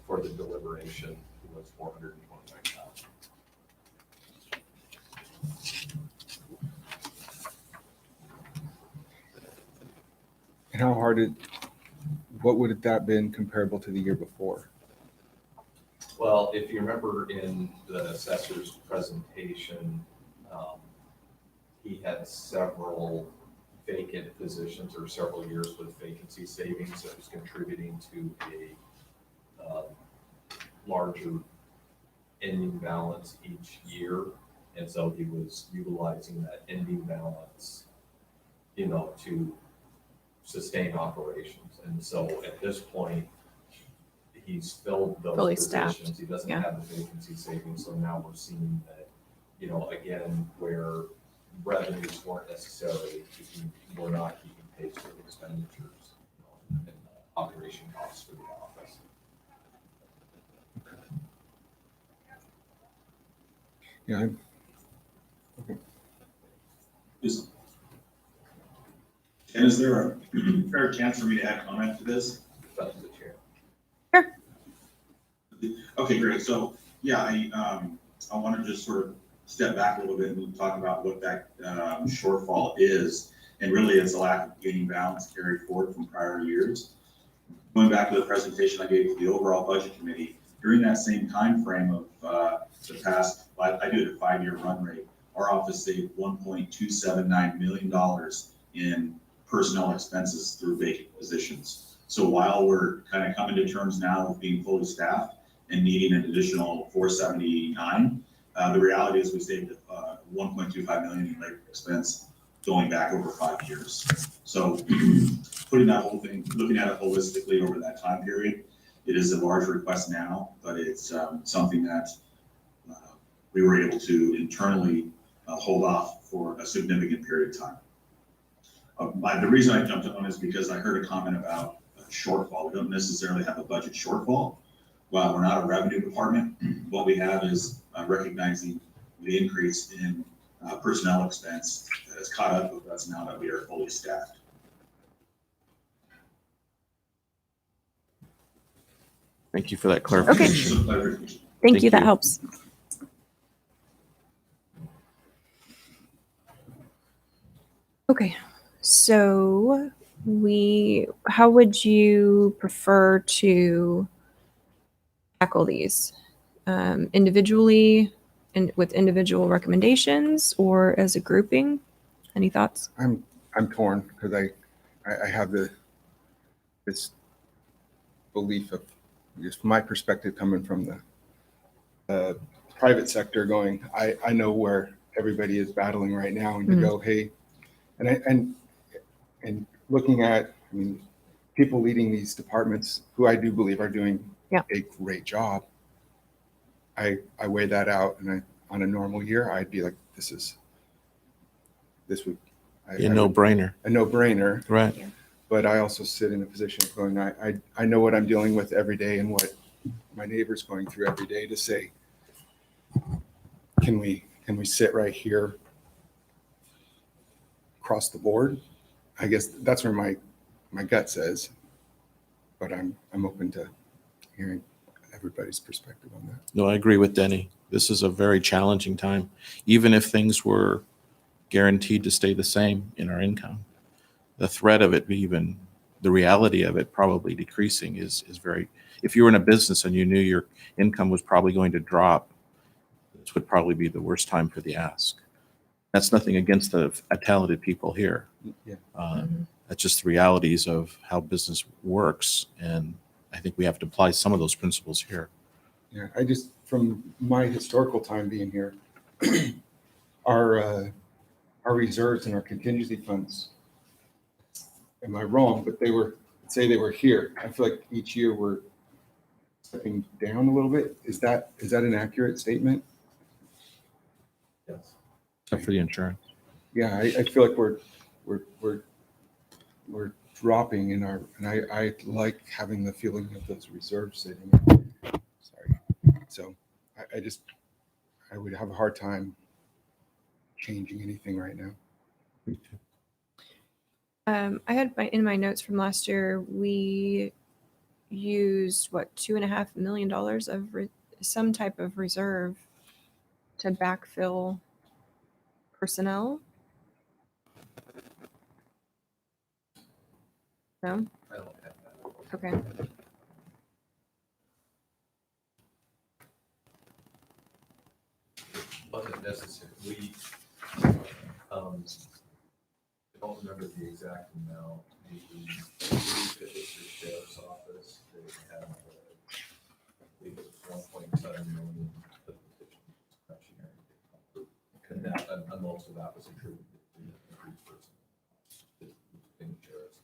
for the deliberation, was $429,000. And what would that been comparable to the year before? Well, if you remember in the assessor's presentation, he had several vacant positions or several years with vacancy savings that was contributing to a larger ending balance each year. And so he was utilizing that ending balance, to sustain operations. And so at this point, he's filled those Fully positions. staffed. He doesn't Yeah. have the vacancy savings. So now we're seeing that, again, where revenues weren't necessarily, we're not keeping pace with expenditures, and operation costs for the office. Yeah, And is there a fair chance for me to add comment to this? That's the chair. Okay, great. So, yeah, I want to just sort of step back a little bit and talk about what that shortfall is. And really, it's a lack of gaining balance carried forward from prior years. Going back to the presentation I gave to the overall budget committee, during that same time frame of the past, I did a 5-year run rate, our office saved $1.279 million in personnel expenses through vacant positions. So while we're kind of coming to terms now with being fully staffed and needing an additional 479, the reality is we saved 1.25 million in labor expense going back over 5 years. So putting that whole thing, looking at it holistically over that time period, it is a large request now, but it's something that we were able to internally hold off for a significant period of time. The reason I jumped on is because I heard a comment about a shortfall. We don't necessarily have a budget shortfall. While we're not a revenue department, what we have is recognizing the increase in personnel expense that has caught up with us now that we are fully staffed. Thank you for that clarification. So clarification. Thank Thank you. That you. helps. Okay. So how would you prefer to tackle these? Individually and with individual recommendations, or as a grouping? Any thoughts? I'm torn because I have this belief of just my perspective coming from the private sector going, I know where everybody is battling right now, and to go, hey, and looking at, people leading these departments who I do believe are doing a great job. I weigh that out, and on a normal year, I'd be like, this would A no-brainer. a no-brainer. Right. But I also sit in a position of going, I know what I'm dealing with every day and what my neighbor's going through every day, to say, can we sit right here across the board? I guess that's where my gut says, but I'm open to hearing everybody's perspective on that. No, I agree with Denny. This is a very challenging time. Even if things were guaranteed to stay the same in our income, the threat of it, even the reality of it probably decreasing is very, if you were in a business and you knew your income was probably going to drop, this would probably be the worst time for the ask. That's nothing against the talented people here. Yeah. That's just the realities of how business works. And I think we have to apply some of those principles here. Yeah, I just, from my historical time being here, our reserves and our contingency funds, am I wrong, but they were, say they were here. I feel like each year we're stepping down a little bit. Is that an accurate statement? Yes. Except for the insurance. Yeah, I feel like we're dropping in our, and I like having the feeling of those reserves sitting. Sorry. So I would have a hard time changing anything right now. I had in my notes from last year, we used what, $2.5 million of some type of reserve to backfill personnel. No? I don't have that. Okay. Wasn't necessary. We, I don't remember the exact amount. The sheriff's office, they have, I believe it's 1.7 million. And that, and most of that was attributed to the increased person. In sheriff's.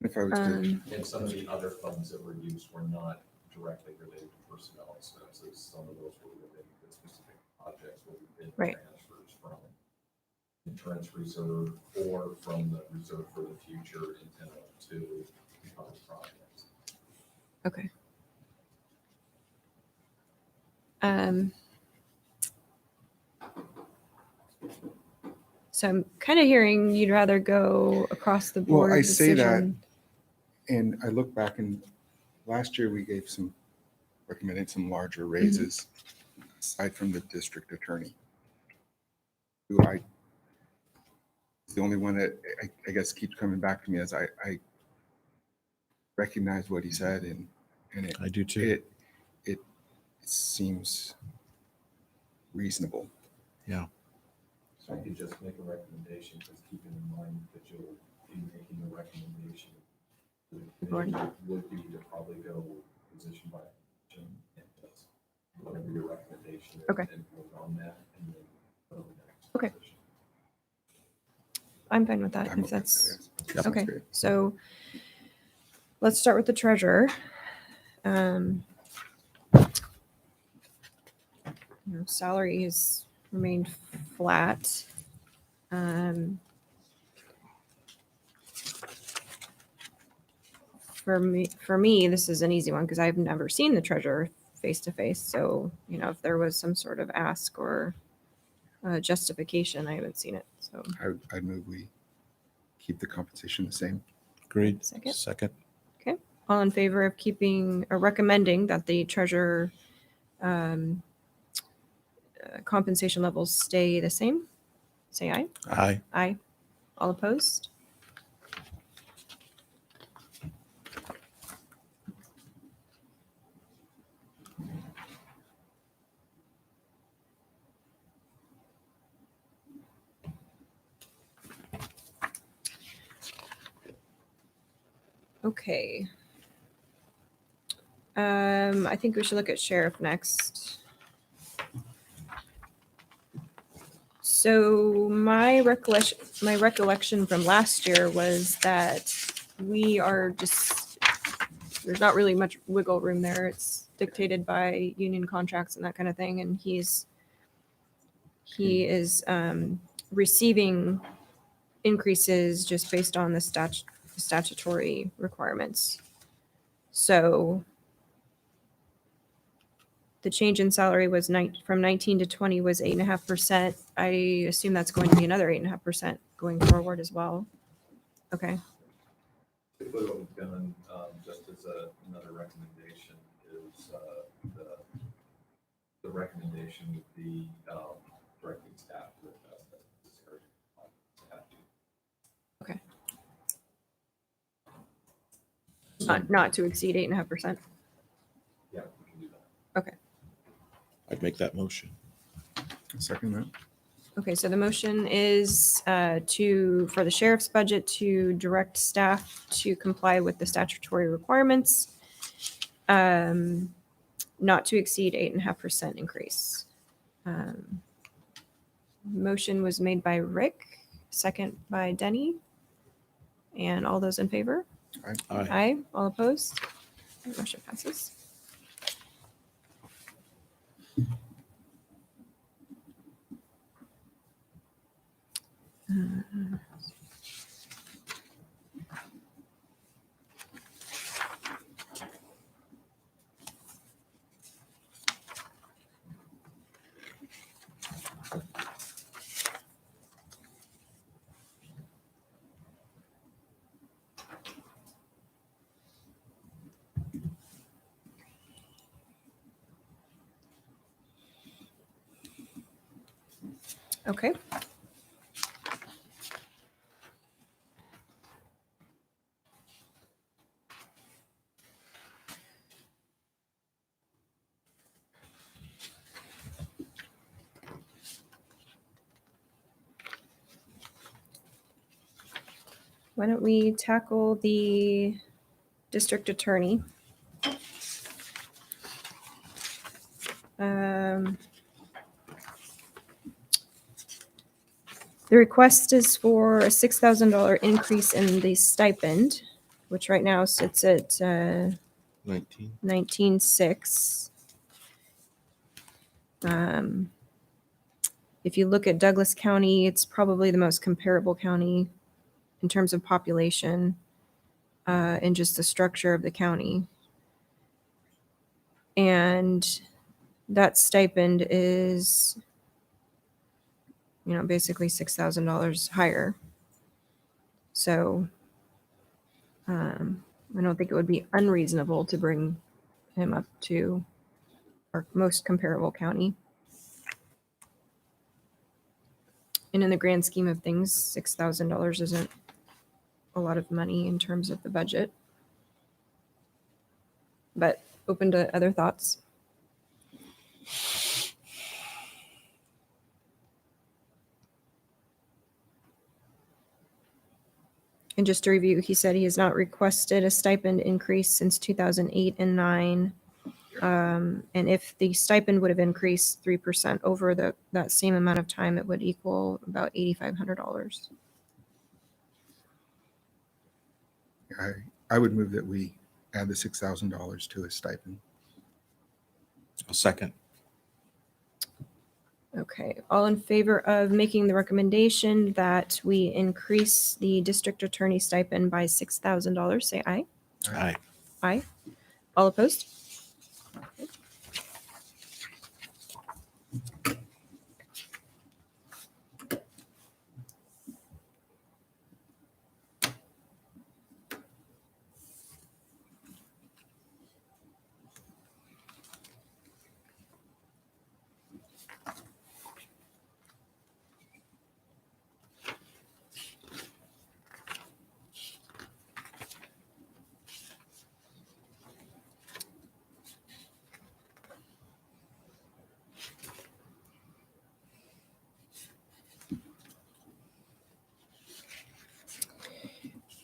If I was to, And some of the other funds that were used were not directly related to personnel expenses. Some of those were related to specific projects where we did Right. transfers from insurance reserve or from the reserve for the future intended to other projects. Okay. So I'm kind of hearing you'd rather go across the board well, I say that, decision. and I look back, and last year we recommended some larger raises aside from the district attorney, who the only one that I guess keeps coming back to me as I recognize what he said, and I do too. it seems reasonable. Yeah. So I could just make a recommendation, because keeping in mind that you'll be making a recommendation. The committee would be to probably go position by position, and that's whatever your recommendation is. Okay. And vote on that, and then go to the next Okay. position. I'm fine with that. I'm If okay with that's that, yes. Sounds okay. great. So let's start with the treasurer. Salary has remained flat. For me, this is an easy one because I've never seen the treasurer face to face. So, if there was some sort of ask or justification, I haven't seen it. So, I'd move we keep the compensation the same. Agreed. Second. All in favor of keeping or recommending that the treasurer compensation levels stay the same? Say aye. Aye. Aye. All opposed? Okay. I think we should look at sheriff next. So my recollection from last year was that we are just, there's not really much wiggle room there. It's dictated by union contracts and that kind of thing. And he is receiving increases just based on the statutory requirements. So the change in salary was from 19 to 20 was 8.5%. I assume that's going to be another 8.5% going forward as well. Okay. It would have done, just as another recommendation is, the recommendation would be, directing staff to adjust as necessary. Not to exceed 8.5%. Yeah, make that motion. Second that. Okay, so the motion is for the sheriff's budget to direct staff to comply with the statutory requirements, not to exceed 8.5% increase. Motion was made by Rick, second by Denny. And all those in favor? Aye. Aye. All opposed? Motion passes. Okay. Why don't we tackle the district attorney? The request is for a $6,000 increase in the stipend, which right now sits at 19. 19,600. If you look at Douglas County, it's probably the most comparable county in terms of population and just the structure of the county. And that stipend is, basically $6,000 higher. So I don't think it would be unreasonable to bring him up to our most comparable county. And in the grand scheme of things, $6,000 isn't a lot of money in terms of the budget. But open to other thoughts. And just to review, he said he has not requested a stipend increase since 2008 and 9. And if the stipend would have increased 3% over that same amount of time, it would equal about $8,500. I would move that we add the $6,000 to his stipend. A second. Okay, all in favor of making the recommendation that we increase the district attorney stipend by $6,000, say aye. Aye. Aye. All opposed?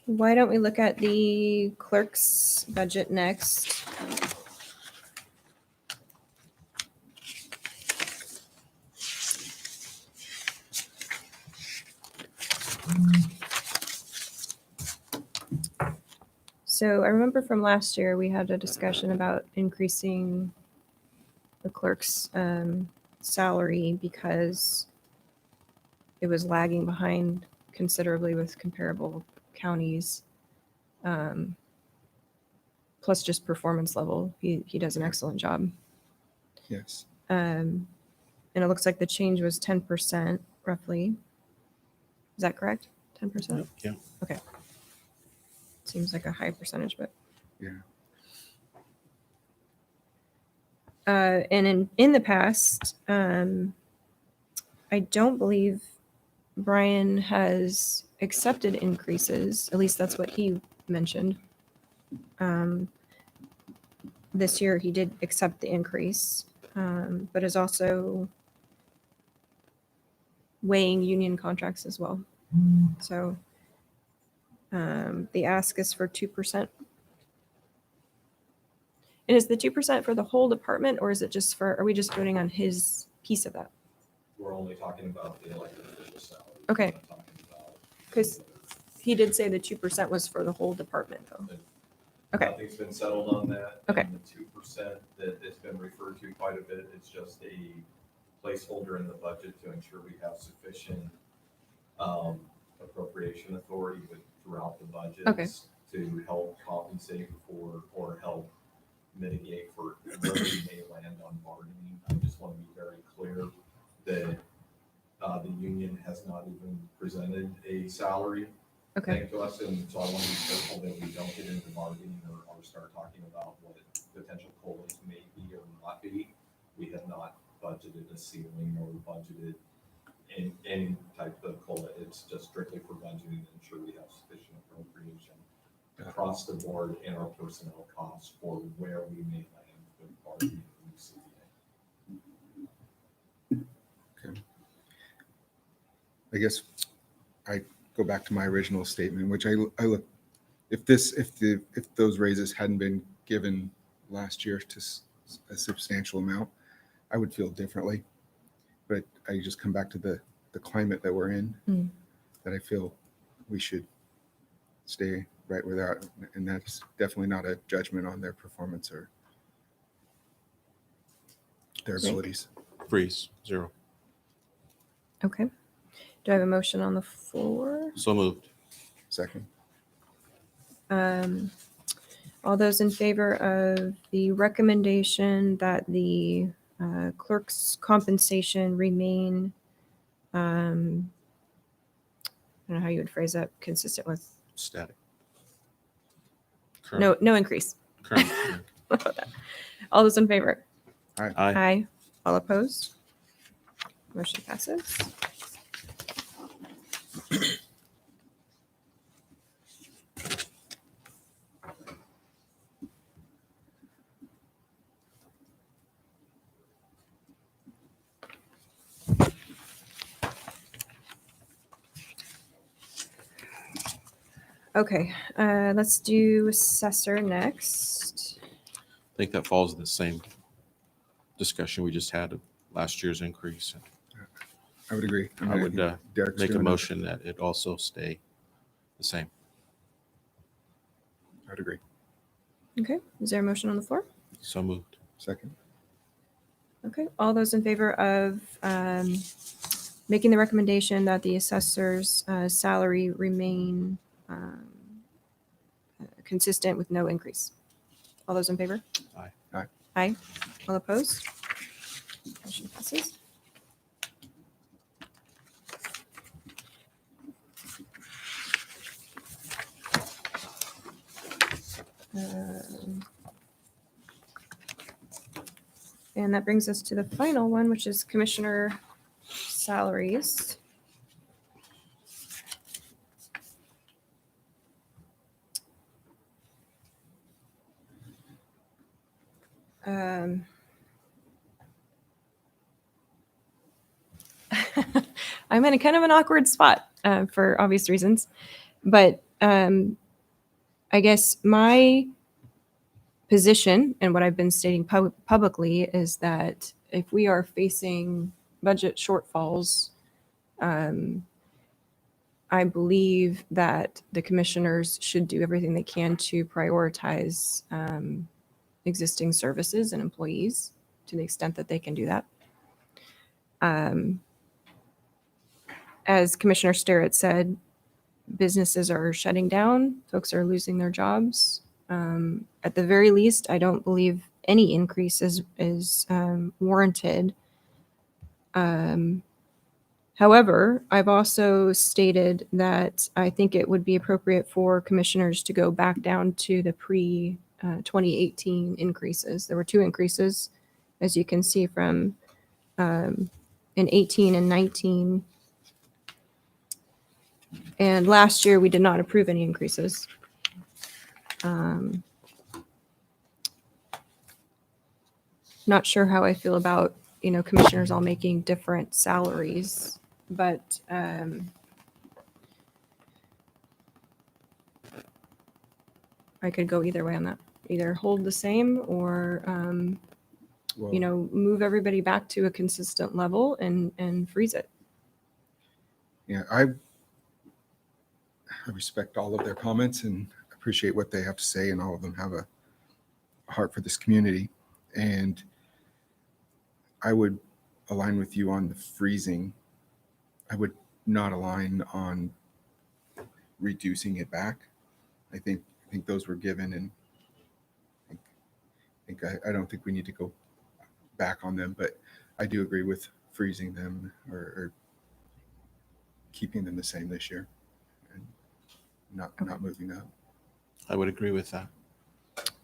Why don't we look at the clerk's budget next? So I remember from last year, we had a discussion about increasing the clerk's salary because it was lagging behind considerably with comparable counties. Plus just performance level. He does an excellent job. Yes. And it looks like the change was 10% roughly. Is that correct? 10%? Yeah. Okay. Seems like a high percentage, but. Yeah. And in the past, I don't believe Brian has accepted increases. At least that's what he mentioned. This year he did accept the increase. but is also weighing union contracts as well. So the ask is for 2%. And is the 2% for the whole department, or is it just for, are we just voting on his piece of that? We're only talking about the elected official salary. Okay. We're not talking about- 'Cause he did say the 2% was for the whole department though. Okay. Nothing's been settled on that. Okay. And the 2% that has been referred to quite a bit, it's just a placeholder in the budget to ensure we have sufficient appropriation authority throughout the budgets to help compensate for or help mitigate for where we may land on bargaining. I just want to be very clear that the union has not even presented a salary Okay. thing to us, and so I want to be careful that we don't get into bargaining or start talking about what potential COLAs may be or not be. We have not budgeted a ceiling or budgeted in any type of COLA. It's just strictly for budgeting to ensure we have sufficient appropriation across the board in our personnel costs for where we may land with bargaining and CBA. I guess I go back to my original statement, which I look, if those raises hadn't been given last year to a substantial amount, I would feel differently. But I just come back to the climate that we're in, that I feel we should stay right where they're at. And that's definitely not a judgment on their performance or their abilities. Freeze, 0. Okay. Do I have a motion on the floor? So moved. Second. All those in favor of the recommendation that the clerk's compensation remain, I don't know how you would phrase that, consistent with, Static. no increase. Current. All those in favor? Aye. Aye. All opposed? Motion passes. Okay, let's do assessor next. I think that falls in the same discussion we just had of last year's increase. I would agree. I would Derek's make a doing motion that it also stay the same. I would agree. Okay, is there a motion on the floor? So moved. Second. Okay, all those in favor of making the recommendation that the assessor's salary remain consistent with no increase? All those in favor? Aye. Aye. Aye. All opposed? Motion passes. And that brings us to the final one, which is commissioner salaries. I'm in a kind of an awkward spot for obvious reasons, but I guess my position and what I've been stating publicly is that if we are facing budget shortfalls, I believe that the commissioners should do everything they can to prioritize existing services and employees to the extent that they can do that. As Commissioner Sterrett said, businesses are shutting down, folks are losing their jobs. At the very least, I don't believe any increase is warranted. However, I've also stated that I think it would be appropriate for commissioners to go back down to the pre-2018 increases. There were 2 increases, as you can see from in 18 and 19. And last year, we did not approve any increases. not sure how I feel about, commissioners all making different salaries, but I could go either way on that. Either hold the same or, Well, move everybody back to a consistent level and freeze it. yeah, I respect all of their comments and appreciate what they have to say, and all of them have a heart for this community. And I would align with you on the freezing. I would not align on reducing it back. I think those were given, and I don't think we need to go back on them, but I do agree with freezing them or keeping them the same this year and not moving up. I would agree with that.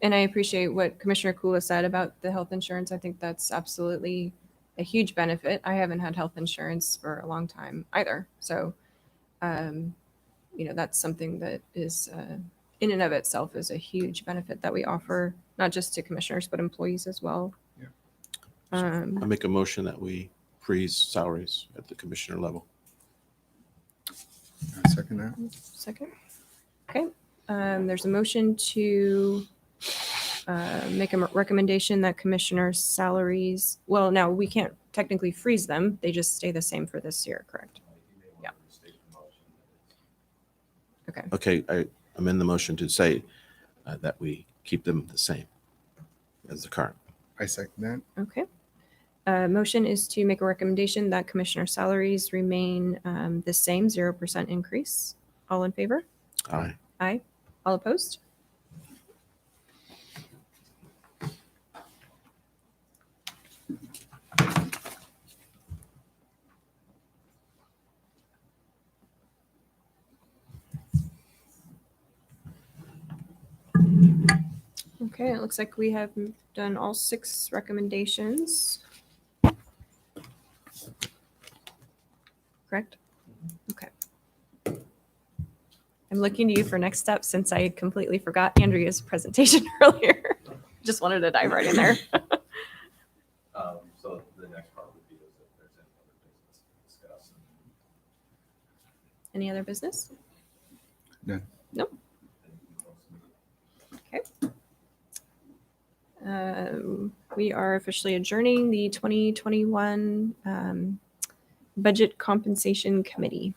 And I appreciate what Commissioner Kula said about the health insurance. I think that's absolutely a huge benefit. I haven't had health insurance for a long time either. So, that's something that is, in and of itself, is a huge benefit that we offer, not just to commissioners, but employees as well. Yeah. I make a motion that we freeze salaries at the commissioner level. I second that. Second. Okay. There's a motion to make a recommendation that commissioners' salaries, well, now we can't technically freeze them. They just stay the same for this year, correct? Yeah. Okay. Okay, I amend the motion to say that we keep them the same as the current. I second that. Okay. Motion is to make a recommendation that commissioner salaries remain the same, 0% increase. All in favor? Aye. Aye. All opposed? Okay, it looks like we have done all 6 recommendations. Correct? Okay. I'm looking to you for next steps since I completely forgot Andrea's presentation earlier. Just wanted to dive right in there. So the next part would be is if there's any other business to discuss. Any other business? None. Nope. We are officially adjourning the 2021 Budget Compensation Committee.